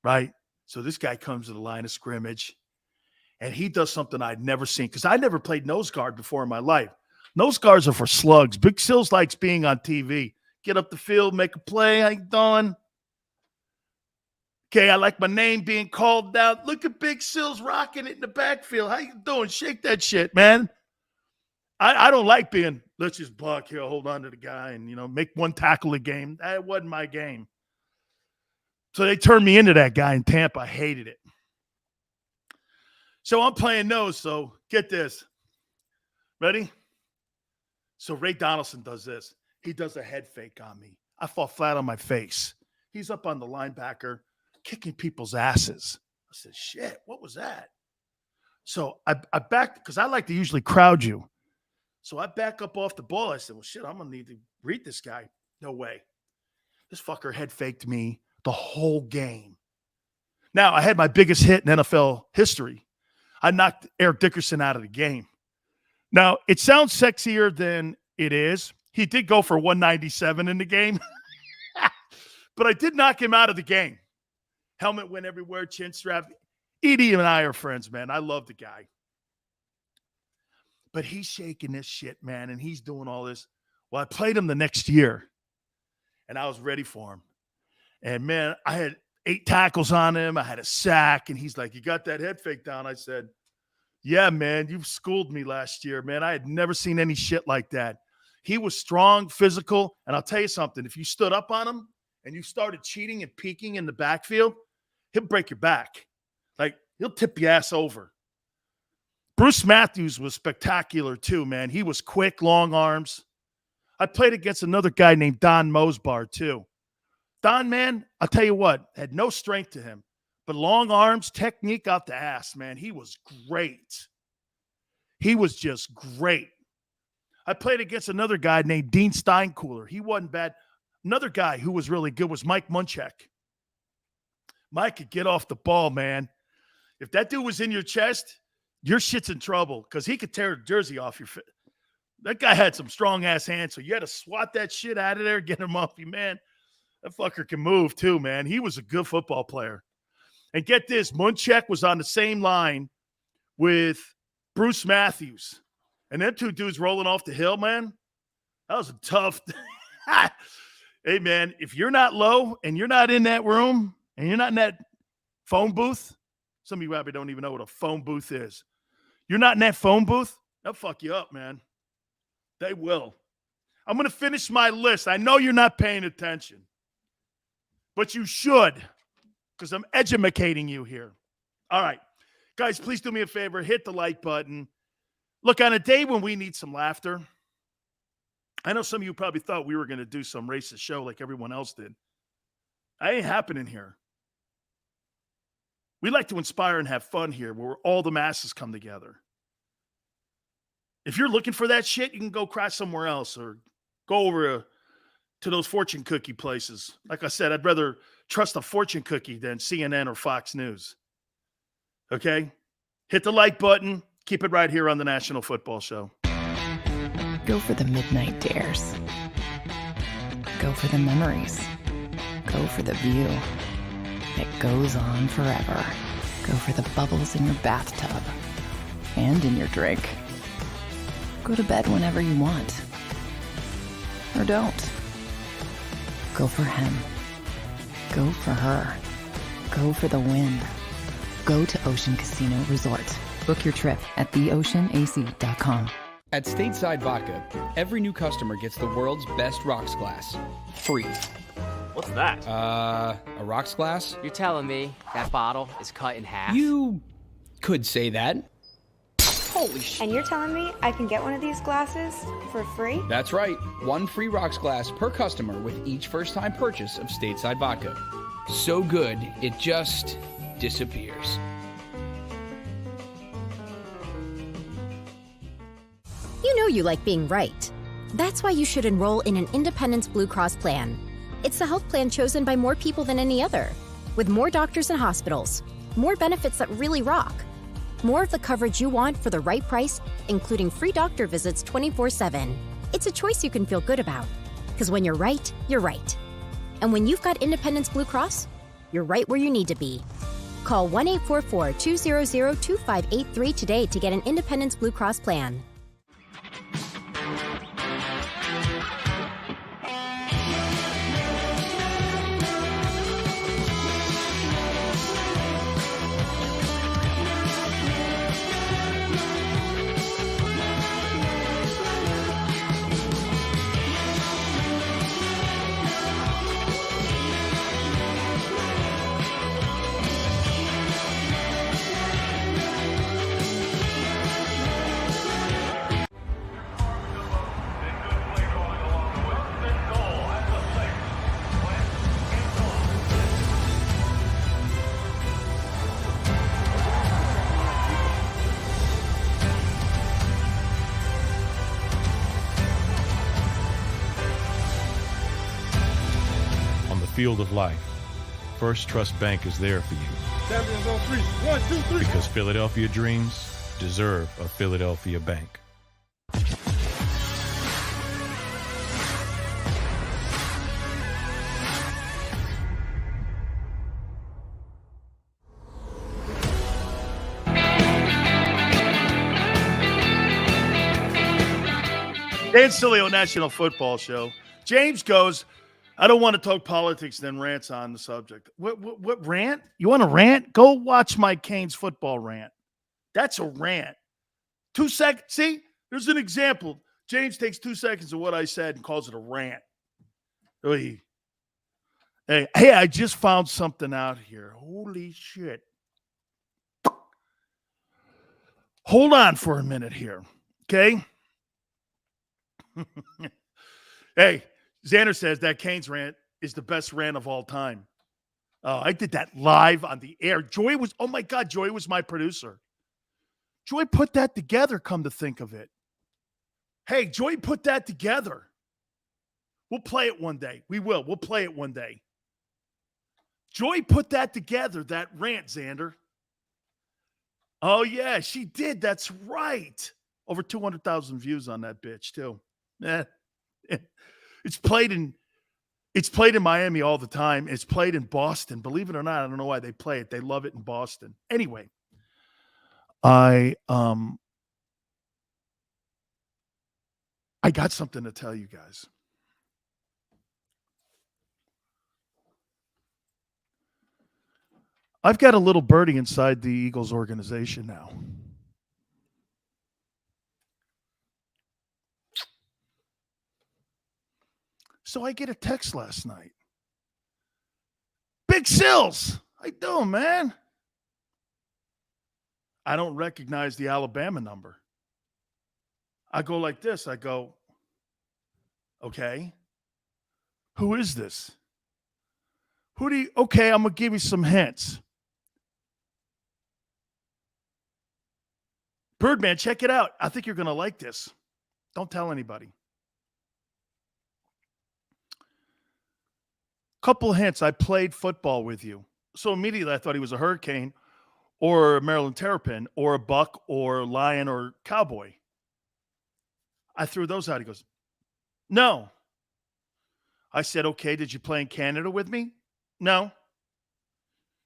Right? So this guy comes to the line of scrimmage and he does something I'd never seen because I never played nose guard before in my life. Nose guards are for slugs. Big Sills likes being on TV. Get up the field, make a play. How you doing? Okay, I like my name being called out. Look at Big Sills rocking it in the backfield. How you doing? Shake that shit, man. I don't like being, let's just block here, hold on to the guy, and, make one tackle a game. That wasn't my game. So they turned me into that guy in Tampa. I hated it. So I'm playing nose, so get this. Ready? So Ray Donaldson does this. He does a head fake on me. I fall flat on my face. He's up on the linebacker, kicking people's asses. I said, shit, what was that? So I backed, because I like to usually crowd you. So I back up off the ball. I said, well, shit, I'm going to need to read this guy. No way. This fucker head faked me the whole game. Now, I had my biggest hit in NFL history. I knocked Eric Dickerson out of the game. Now, it sounds sexier than it is. He did go for 197 in the game. But I did knock him out of the game. Helmet went everywhere, chin strap. Edie and I are friends, man. I love the guy. But he's shaking this shit, man, and he's doing all this. Well, I played him the next year, and I was ready for him. And, man, I had 8 tackles on him. I had a sack, and he's like, you got that head fake down? I said, Yeah, man, you've schooled me last year, man. I had never seen any shit like that. He was strong, physical, and I'll tell you something. If you stood up on him and you started cheating and peeking in the backfield, he'll break your back. Like, he'll tip your ass over. Bruce Matthews was spectacular too, man. He was quick, long arms. I played against another guy named Don Mosbar too. Don, man, I'll tell you what, had no strength to him, but long arms, technique out the ass, man. He was great. He was just great. I played against another guy named Dean Steinkooler. He wasn't bad. Another guy who was really good was Mike Munchak. Mike could get off the ball, man. If that dude was in your chest, your shit's in trouble because he could tear a jersey off your fit. That guy had some strong-ass hands, so you had to swat that shit out of there, get him off you, man. That fucker can move too, man. He was a good football player. And get this, Munchak was on the same line with Bruce Matthews. And them two dudes rolling off the hill, man, that was a tough – Hey, man, if you're not low and you're not in that room and you're not in that phone booth, some of you probably don't even know what a phone booth is. You're not in that phone booth, they'll fuck you up, man. They will. I'm going to finish my list. I know you're not paying attention, but you should because I'm educating you here. All right. Guys, please do me a favor. Hit the like button. Look, on a day when we need some laughter, I know some of you probably thought we were going to do some racist show like everyone else did. That ain't happening here. We like to inspire and have fun here where all the masses come together. If you're looking for that shit, you can go cry somewhere else or go over to those fortune cookie places. Like I said, I'd rather trust a fortune cookie than CNN or Fox News. Okay? Hit the like button. Keep it right here on the National Football Show. Go for the midnight dares. Go for the memories. Go for the view that goes on forever. Go for the bubbles in your bathtub and in your drink. Go to bed whenever you want. Or don't. Go for him. Go for her. Go for the win. Go to Ocean Casino Resort. Book your trip at theoceanac.com. At Stateside Vodka, every new customer gets the world's best rocks glass. Free. What's that? A rocks glass? You're telling me that bottle is cut in half? You could say that. Holy shit. And you're telling me I can get one of these glasses for free? That's right. One free rocks glass per customer with each first-time purchase of Stateside Vodka. So good, it just disappears. You know you like being right. That's why you should enroll in an Independence Blue Cross plan. It's the health plan chosen by more people than any other, with more doctors and hospitals, more benefits that really rock, more of the coverage you want for the right price, including free doctor visits 24/7. It's a choice you can feel good about, because when you're right, you're right. And when you've got Independence Blue Cross, you're right where you need to be. Call 1-844-200-2583 today to get an Independence Blue Cross plan. Field of life, First Trust Bank is there for you. Champions on three. 1, 2, 3. Because Philadelphia dreams deserve a Philadelphia bank. Dan Sileo, National Football Show. James goes, I don't want to talk politics, then rants on the subject. What rant? You want to rant? Go watch Mike Cain's football rant. That's a rant. 2 seconds. See, there's an example. James takes 2 seconds of what I said and calls it a rant. Hey, I just found something out here. Holy shit. Hold on for a minute here, okay? Hey, Xander says that Canes rant is the best rant of all time. Oh, I did that live on the air. Joy was my producer. Joy put that together, come to think of it. Hey, Joy put that together. We'll play it one day. We will. We'll play it one day. Joy put that together, that rant, Xander. Oh, yeah, she did. That's right. Over 200,000 views on that bitch, too. It's played in Miami all the time. It's played in Boston. Believe it or not, I don't know why they play it. They love it in Boston. Anyway, I got something to tell you guys. I've got a little birdie inside the Eagles organization now. So I get a text last night. Big Sills, how you doing, man? I don't recognize the Alabama number. I go like this. I go, okay, who is this? Okay, I'm going to give you some hints. Birdman, check it out. I think you're going to like this. Don't tell anybody. Couple hints. I played football with you. So immediately I thought he was a Hurricane or a Maryland Terrapin or a Buck or Lion or Cowboy. I threw those out. He goes, no. I said, okay, did you play in Canada with me? No.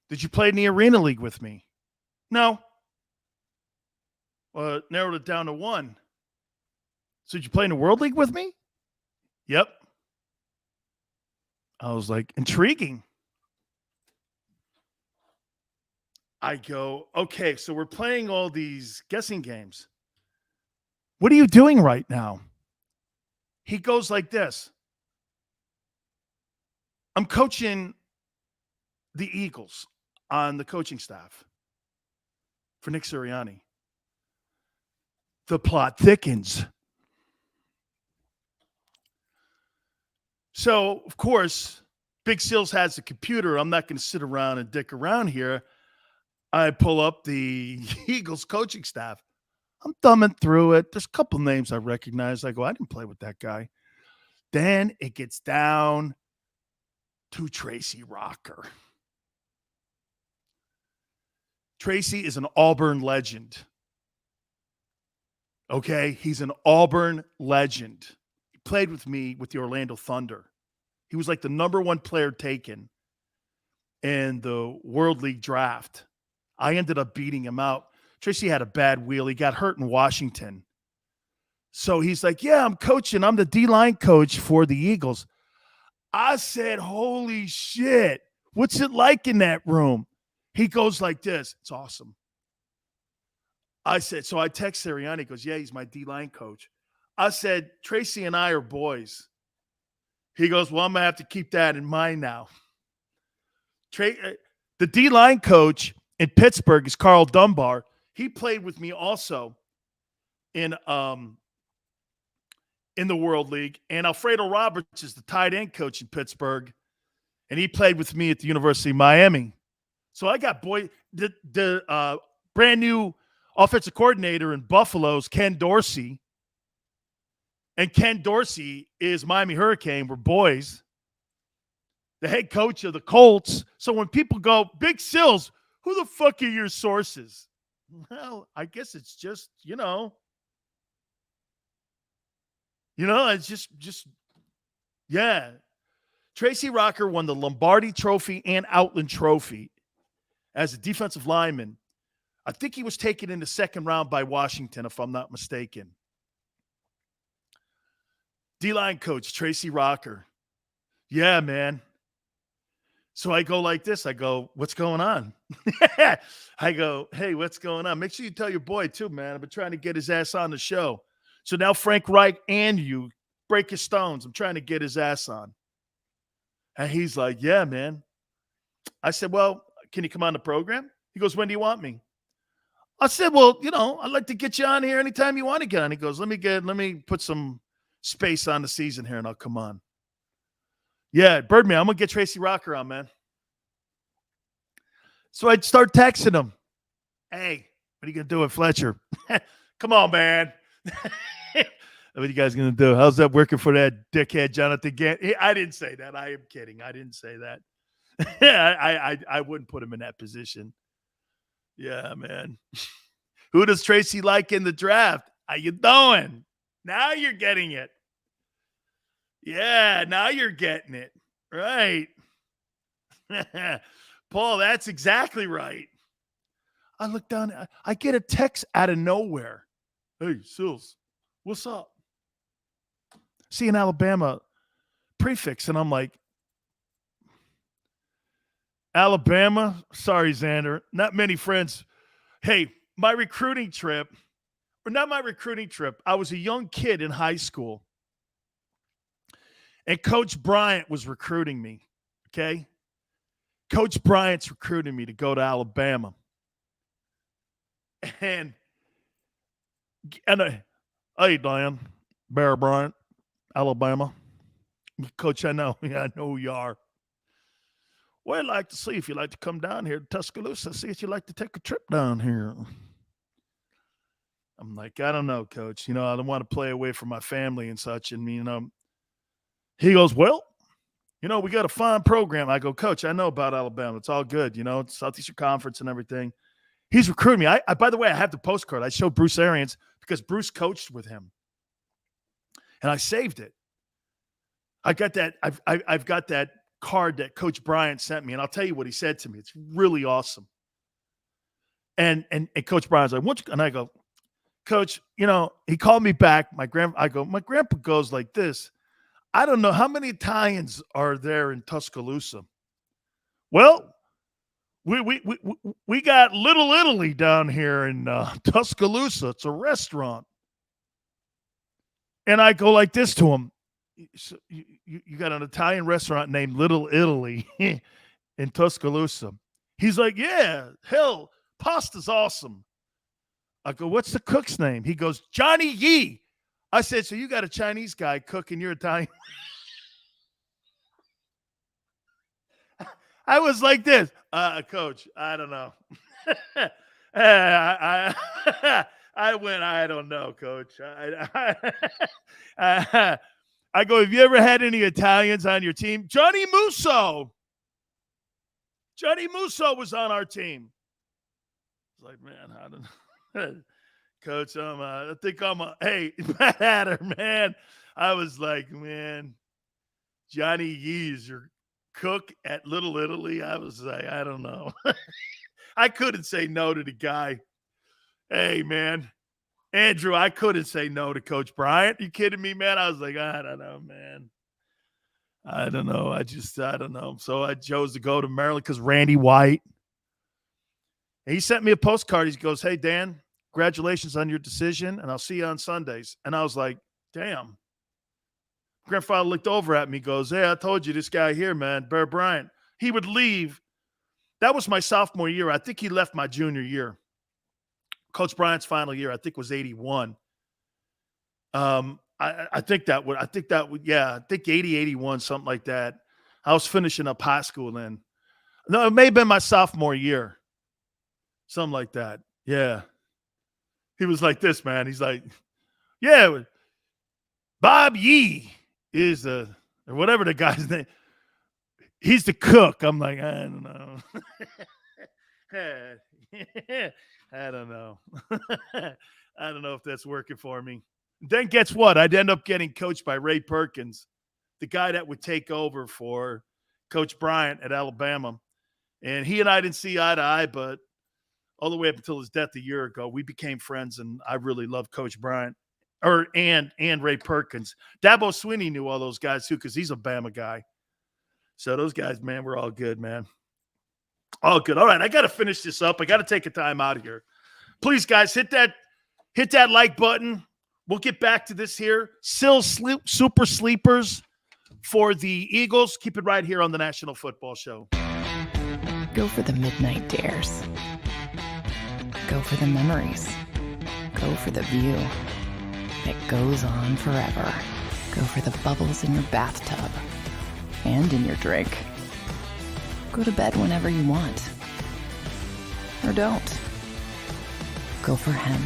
Did you play in the Arena League with me? No. Narrowed it down to one. So did you play in the World League with me? Yep. I was like, intriguing. I go, okay, so we're playing all these guessing games. What are you doing right now? He goes like this. I'm coaching the Eagles on the coaching staff for Nick Sirianni. The plot thickens. So, of course, Big Sills has a computer. I'm not going to sit around and dick around here. I pull up the Eagles coaching staff. I'm thumbing through it. There's a couple names I recognize. I go, I didn't play with that guy. Then it gets down to Tracy Rocker. Tracy is an Auburn legend. Okay? He's an Auburn legend. He played with me with the Orlando Thunder. He was like the number one player taken in the World League draft. I ended up beating him out. Tracy had a bad wheel. He got hurt in Washington. So he's like, yeah, I'm coaching. I'm the D-line coach for the Eagles. I said, holy shit. What's it like in that room? He goes like this. It's awesome. I said, so I text Sirianni. He goes, yeah, he's my D-line coach. I said, Tracy and I are boys. He goes, well, I'm going to have to keep that in mind now. The D-line coach in Pittsburgh is Carl Dunbar. He played with me also in the World League. And Alfredo Roberts is the tight end coach in Pittsburgh. And he played with me at the University of Miami. So I got the brand new offensive coordinator in Buffalo's Ken Dorsey. And Ken Dorsey is Miami Hurricane. We're boys. The head coach of the Colts. So when people go, Big Sills, who the fuck are your sources? Well, I guess it's just, it's just, yeah. Tracy Rocker won the Lombardi Trophy and Outland Trophy as a defensive lineman. I think he was taken in the second round by Washington, if I'm not mistaken. D-line coach, Tracy Rocker. Yeah, man. So I go like this. I go, what's going on? I go, hey, what's going on? Make sure you tell your boy too, man. I've been trying to get his ass on the show. So now Frank Reich and you break your stones. I'm trying to get his ass on. And he's like, yeah, man. I said, well, can you come on the program? He goes, when do you want me? I said, well, I'd like to get you on here anytime you want to get on. He goes, let me put some space on the season here and I'll come on. Yeah, Birdman, I'm going to get Tracy Rocker on, man. So I'd start texting him. Hey, what are you going to do with Fletcher? Come on, man. What are you guys going to do? How's that working for that dickhead Jonathan Gant? I didn't say that. I am kidding. I didn't say that. I wouldn't put him in that position. Yeah, man. Who does Tracy like in the draft? How you doing? Now you're getting it. Yeah, now you're getting it. Right. Paul, that's exactly right. I look down. I get a text out of nowhere. Hey, Sills, what's up? See an Alabama prefix, and I'm like, Alabama? Sorry, Xander. Not many friends. Hey, my recruiting trip, or not my recruiting trip, I was a young kid in high school, and Coach Bryant was recruiting me, okay? Coach Bryant's recruiting me to go to Alabama. And hey, Dan, Bear Bryant, Alabama. Coach, I know who you are. Well, I'd like to see if you'd like to come down here to Tuscaloosa, see if you'd like to take a trip down here. I'm like, I don't know, Coach. I don't want to play away from my family and such. And, he goes, well, we got a fine program. I go, Coach, I know about Alabama. It's all good. It's Southeastern Conference and everything. He's recruiting me. I by the way, I have the postcard. I showed Bruce Arians because Bruce coached with him. And I saved it. I got that. I've got that card that Coach Bryant sent me, and I'll tell you what he said to me. It's really awesome. And Coach Bryant's like, and I go, Coach, he called me back. My grandpa goes like this. I don't know how many Italians are there in Tuscaloosa. Well, we got Little Italy down here in Tuscaloosa. It's a restaurant. And I go like this to him. So you got an Italian restaurant named Little Italy in Tuscaloosa. He's like, yeah, hell, pasta's awesome. I go, what's the cook's name? He goes, Johnny Yee. I said, so you got a Chinese guy cooking your Italian? I was like this, Coach, I don't know. I went, I don't know, Coach. I go, have you ever had any Italians on your team? Johnny Musso. Johnny Musso was on our team. I was like, man, I don't know. Coach, I think hey, Matt Hatter, man. I was like, man, Johnny Yee is your cook at Little Italy. I was like, I don't know. I couldn't say no to the guy. Hey, man. Andrew, I couldn't say no to Coach Bryant. You kidding me, man? I was like, I don't know, man. I don't know. I don't know. So I chose to go to Maryland because Randy White. And he sent me a postcard. He goes, hey, Dan, congratulations on your decision, and I'll see you on Sundays. And I was like, damn. Grandfather looked over at me, goes, hey, I told you this guy here, man, Bear Bryant. He would leave. That was my sophomore year. I think he left my junior year. Coach Bryant's final year, I think, was 81. I think 80, 81, something like that. I was finishing up high school then. No, it may have been my sophomore year. Something like that. Yeah. He was like this, man. He's like, yeah, Bob Yee is or whatever the guy's name. He's the cook. I'm like, I don't know. I don't know. I don't know if that's working for me. Then guess what? I'd end up getting coached by Ray Perkins, the guy that would take over for Coach Bryant at Alabama. And he and I didn't see eye to eye, but all the way up until his death a year ago, we became friends, and I really loved Coach Bryant and Ray Perkins. Dabo Swinney knew all those guys too because he's a Bama guy. So those guys, man, we're all good, man. All good. All right, I got to finish this up. I got to take a time out of here. Please, guys, hit that like button. We'll get back to this here. Still super sleepers for the Eagles. Keep it right here on the National Football Show. Go for the midnight dares. Go for the memories. Go for the view that goes on forever. Go for the bubbles in your bathtub and in your drink. Go to bed whenever you want. Or don't. Go for him.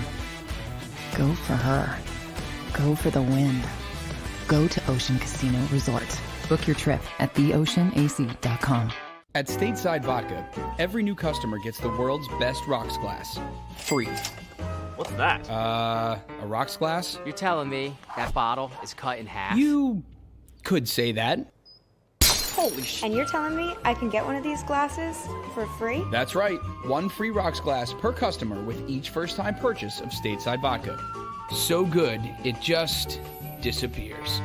Go for her. Go for the win. Go to Ocean Casino Resort. Book your trip at theoceanac.com. At Stateside Vodka, every new customer gets the world's best rocks glass. Free. What's that? A rocks glass? You're telling me that bottle is cut in half? You could say that. Holy shit. And you're telling me I can get one of these glasses for free? That's right. One free rocks glass per customer with each first-time purchase of Stateside Vodka. So good, it just disappears.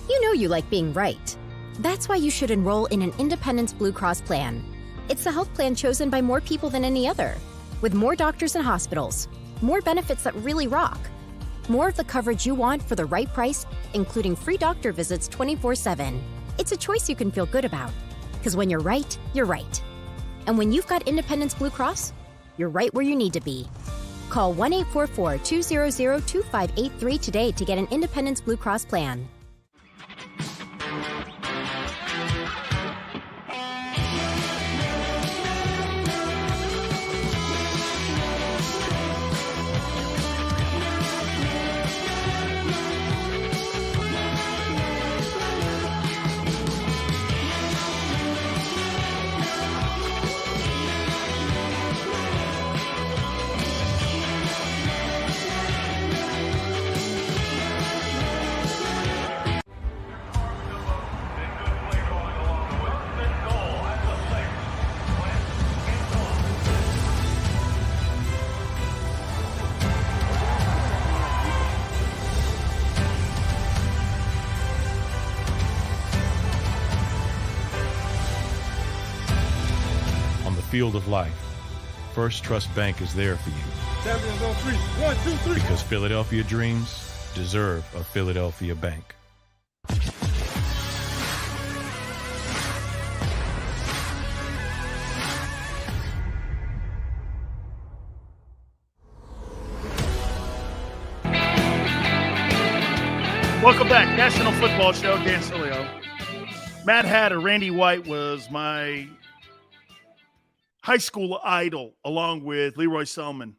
You know you like being right. That's why you should enroll in an Independence Blue Cross plan. It's the health plan chosen by more people than any other, with more doctors and hospitals, more benefits that really rock, more of the coverage you want for the right price, including free doctor visits 24/7. It's a choice you can feel good about, because when you're right, you're right. And when you've got Independence Blue Cross, you're right where you need to be. Call 1-844-200-2583 today to get an Independence Blue Cross plan. Field of life, First Trust Bank is there for you. Champions on three. 1, 2, 3. Because Philadelphia dreams deserve a Philadelphia bank. Welcome back. National Football Show, Dan Sileo. Mad Hatter, Randy White was my high school idol, along with Leroy Selman.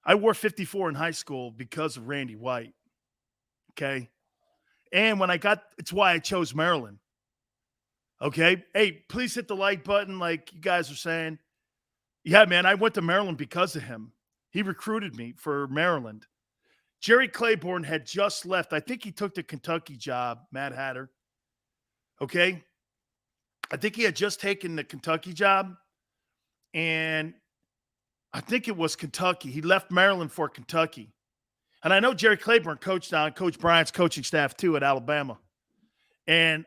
I wore 54 in high school because of Randy White. Okay. And it's why I chose Maryland. Okay. Hey, please hit the like button like you guys are saying. Yeah, man, I went to Maryland because of him. He recruited me for Maryland. Jerry Claiborne had just left. I think he took the Kentucky job, Mad Hatter. Okay. I think he had just taken the Kentucky job. And I think it was Kentucky. He left Maryland for Kentucky. And I know Jerry Claiborne coached on Coach Bryant's coaching staff too at Alabama. And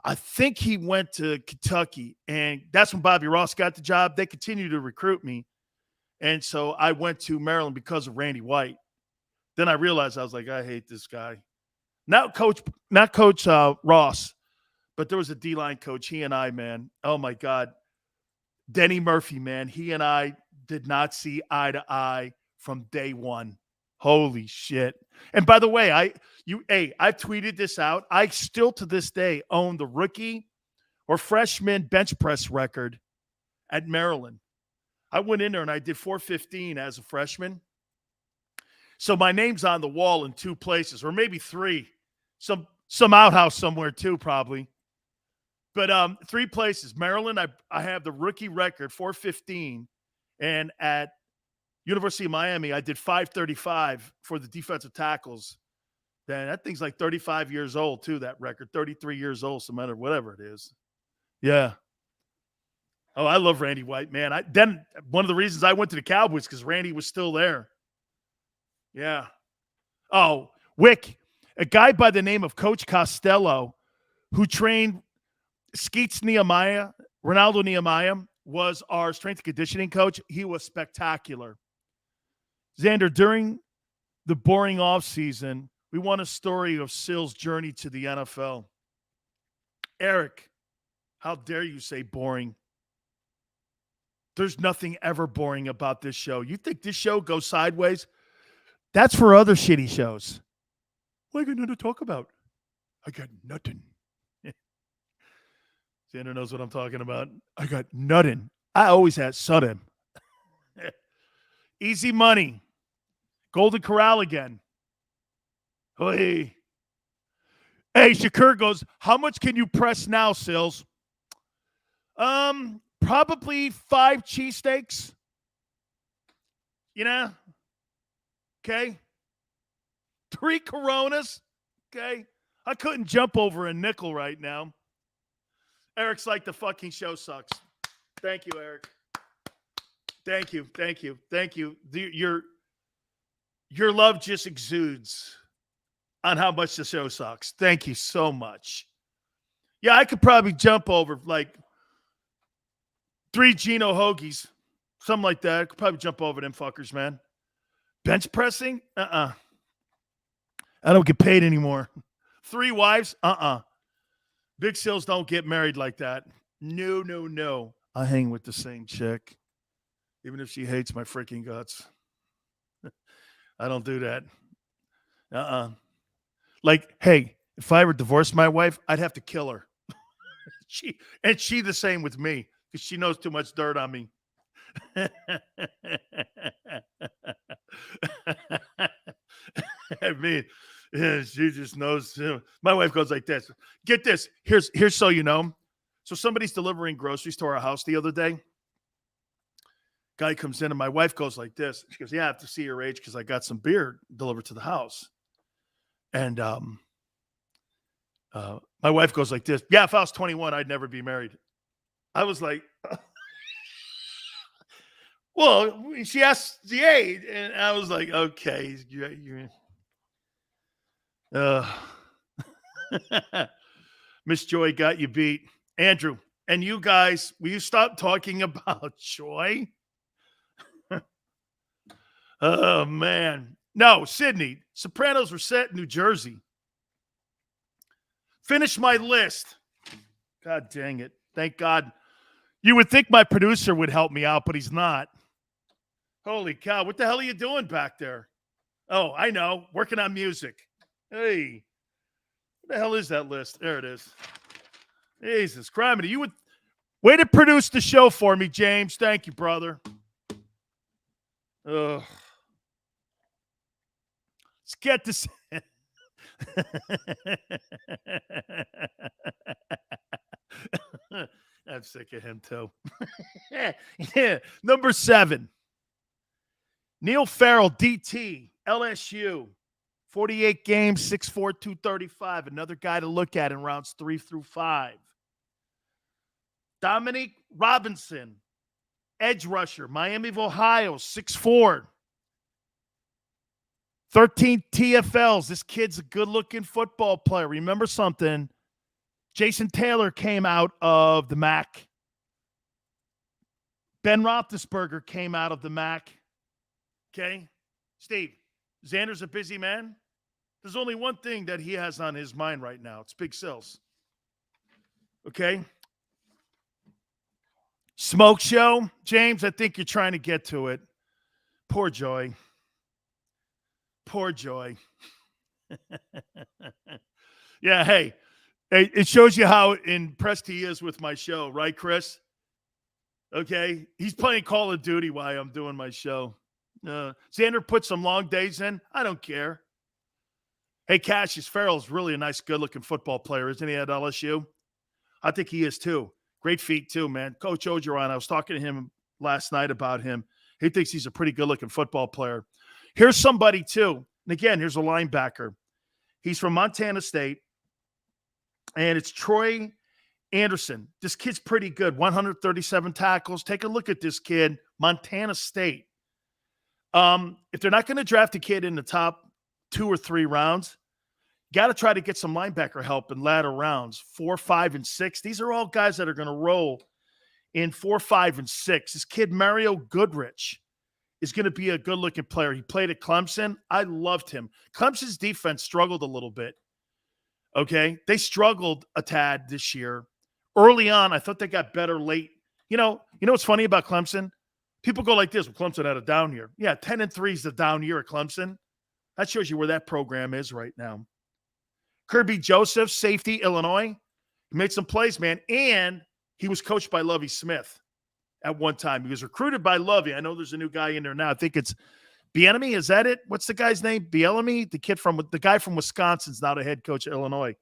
I think he went to Kentucky. And that's when Bobby Ross got the job. They continued to recruit me. And so I went to Maryland because of Randy White. Then I realized, I was like, I hate this guy. Not Coach Ross, but there was a D-line coach. He and I, man, oh my God. Denny Murphy, man, he and I did not see eye to eye from day one. Holy shit. And by the way, I tweeted this out. I still to this day own the rookie or freshman bench press record at Maryland. I went in there and I did 415 as a freshman. So my name's on the wall in 2 places, or maybe 3. Some outhouse somewhere too, probably. But 3 places. Maryland, I have the rookie record, 415. And at University of Miami, I did 535 for the defensive tackles. Then that thing's like 35 years old, too, that record. 33 years old, some matter whatever it is. Yeah. Oh, I love Randy White, man. Then one of the reasons I went to the Cowboys because Randy was still there. Yeah. Oh, Wick, A guy by the name of Coach Costello, who trained Skeets Nehemiah, Ronaldo Nehemiah, was our strength and conditioning coach. He was spectacular. Xander, during the boring offseason, we want a story of Sil's journey to the NFL. Eric, how dare you say boring? There's nothing ever boring about this show. You think this show goes sideways? That's for other shitty shows. What are you going to talk about? I got nothing. Xander knows what I'm talking about. I got nothing. I always had something. Easy money. Golden Corral again. Hey. Hey, Shakur goes, how much can you press now, Sills? Probably 5 cheesesteaks. You know? Okay. 3 Coronas. Okay. I couldn't jump over a nickel right now. Eric's like, the fucking show sucks. Thank you, Eric. Thank you. Thank you. Thank you. Your love just exudes on how much the show sucks. Thank you so much. Yeah, I could probably jump over like 3 Gino Hoagies, something like that. I could probably jump over them fuckers, man. Bench pressing? I don't get paid anymore. 3 wives? Big Sills don't get married like that. No. I hang with the same chick, even if she hates my freaking guts. I don't do that. Like, hey, if I ever divorced my wife, I'd have to kill her. She the same with me because she knows too much dirt on me. I mean, yeah, she just knows. My wife goes like this. Get this. Here's so you know. So somebody's delivering groceries to our house the other day. Guy comes in and my wife goes like this. She goes, yeah, I have to see your age because I got some beer delivered to the house. And my wife goes like this. Yeah, if I was 21, I'd never be married. I was like, well, she asked the age. And I was like, okay. Miss Joy got you beat. Andrew, and you guys, will you stop talking about Joy? Oh, man. No, Sydney. Sopranos were set in New Jersey. Finish my list. God dang it. Thank God. You would think my producer would help me out, but he's not. Holy cow. What the hell are you doing back there? Oh, I know. Working on music. Hey. What the hell is that list? There it is. Jesus Christ. You would way to produce the show for me, James. Thank you, brother. Ugh. Let's get this. I'm sick of him, too. Yeah. Number 7. Neil Farrell, DT, LSU. 48 games, 6'4", 235. Another guy to look at in rounds 3 through 5. Dominique Robinson, edge rusher, Miami of Ohio, 6'4". 13 TFLs. This kid's a good-looking football player. Remember something. Jason Taylor came out of the MAC. Ben Roethlisberger came out of the MAC. Okay? Steve, Xander's a busy man. There's only one thing that he has on his mind right now. It's Big Sills. Okay? Smoke show. James, I think you're trying to get to it. Poor Joy. Poor Joy. Yeah, hey, it shows you how impressed he is with my show, right, Chris? Okay? He's playing Call of Duty while I'm doing my show. Xander put some long days in. I don't care. Hey, Cassius Farrell's really a nice, good-looking football player, isn't he, at LSU? I think he is, too. Great feet, too, man. Coach Ogeron, I was talking to him last night about him. He thinks he's a pretty good-looking football player. Here's somebody, too. And, again, here's a linebacker. He's from Montana State, and it's Troy Anderson. This kid's pretty good. 137 tackles. Take a look at this kid, Montana State. If they're not going to draft a kid in the top 2 or 3 rounds, Got to try to get some linebacker help in latter rounds, 4, 5, and 6. These are all guys that are going to roll in 4, 5, and 6. This kid, Mario Goodrich, is going to be a good-looking player. He played at Clemson. I loved him. Clemson's defense struggled a little bit. Okay? They struggled a tad this year. Early on, I thought they got better late. You know what's funny about Clemson? People go like this, well, Clemson had a down year. Yeah, 10-3 is the down year at Clemson. That shows you where that program is right now. Kirby Joseph, safety, Illinois. He made some plays, man. And he was coached by Lovie Smith at one time. He was recruited by Lovie. I know there's a new guy in there now. I think it's Bieniemy. Is that it? What's the guy's name? Bieniemy? The guy from Wisconsin's now the head coach at Illinois.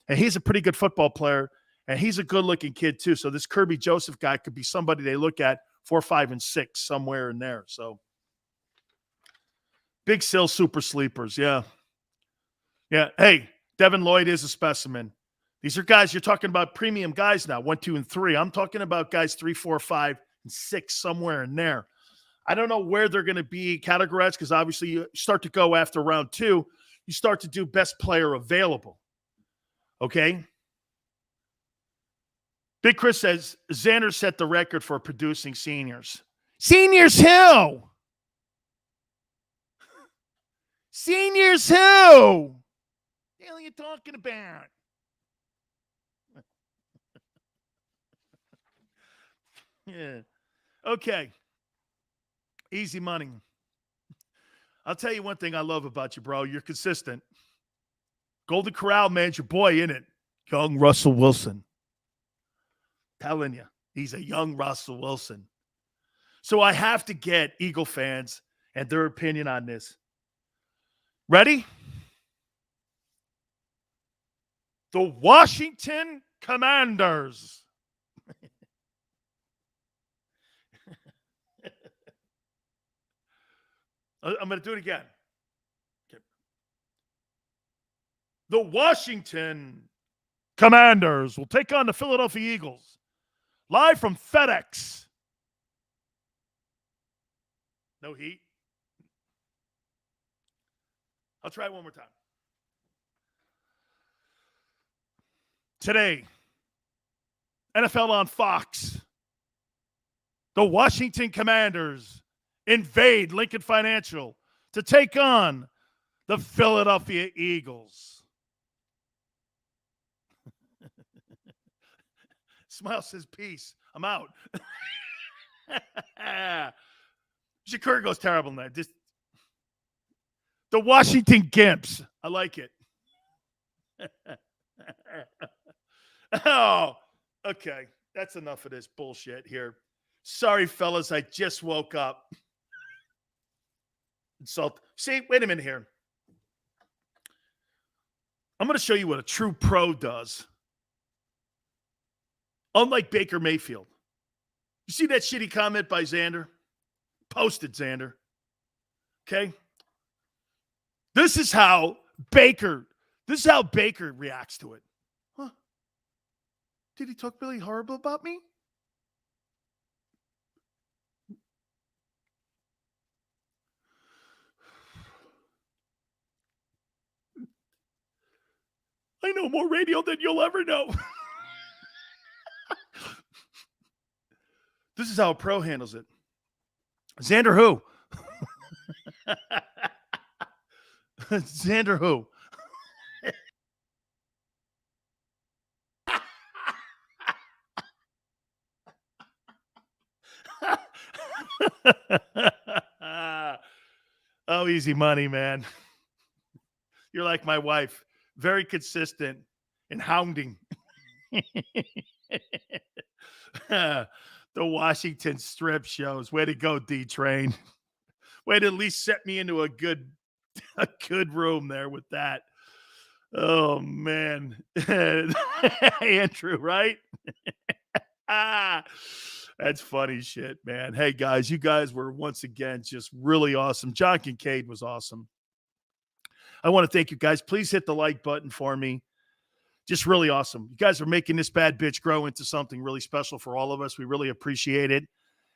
And he's a pretty good football player. And he's a good-looking kid, too. So this Kirby Joseph guy could be somebody they look at 4, 5, and 6, somewhere in there. So Big Sill super sleepers, yeah. Yeah, hey, Devin Lloyd is a specimen. These are guys, you're talking about premium guys now, 1, 2, and 3. I'm talking about guys 3, 4, 5, and 6, somewhere in there. I don't know where they're going to be categorized because obviously you start to go after round 2. You start to do best player available. Okay? Big Chris says, Xander set the record for producing seniors. Seniors who? Seniors who? What the hell are you talking about? Yeah. Okay. Easy money. I'll tell you one thing I love about you, bro. You're consistent. Golden Corral, man, your boy in it. Young Russell Wilson. Telling you, he's a young Russell Wilson. So I have to get Eagle fans and their opinion on this. Ready? The Washington Commanders. I'm going to do it again. Okay. The Washington Commanders will take on the Philadelphia Eagles. Live from FedEx. No heat. I'll try it one more time. Today, NFL on Fox. The Washington Commanders invade Lincoln Financial to take on the Philadelphia Eagles. Smile says peace. I'm out. Shakur goes terrible now. Just the Washington Gimps. I like it. Oh, okay. That's enough of this bullshit here. Sorry, fellas. I just woke up. Insult. See, wait a minute here. I'm going to show you what a true pro does. Unlike Baker Mayfield. You see that shitty comment by Xander? Posted Xander. Okay? This is how Baker reacts to it. Huh? Did he talk really horrible about me? I know more radio than you'll ever know. This is how a pro handles it. Xander who? Xander who? Oh, easy money, man. You're like my wife. Very consistent in hounding. The Washington strip shows. Way to go, D-Train. Way to at least set me into a good room there with that. Oh, man. Andrew, right? That's funny shit, man. Hey, guys, you guys were once again just really awesome. John Kincaid was awesome. I want to thank you guys. Please hit the like button for me. Just really awesome. You guys are making this bad bitch grow into something really special for all of us. We really appreciate it.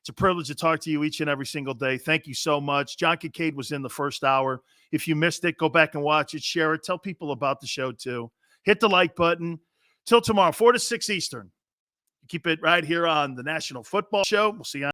It's a privilege to talk to you each and every single day. Thank you so much. John Kincaid was in the first hour. If you missed it, go back and watch it, share it, tell people about the show too. Hit the like button. Till tomorrow, 4 to 6 Eastern. Keep it right here on the National Football Show. We'll see you on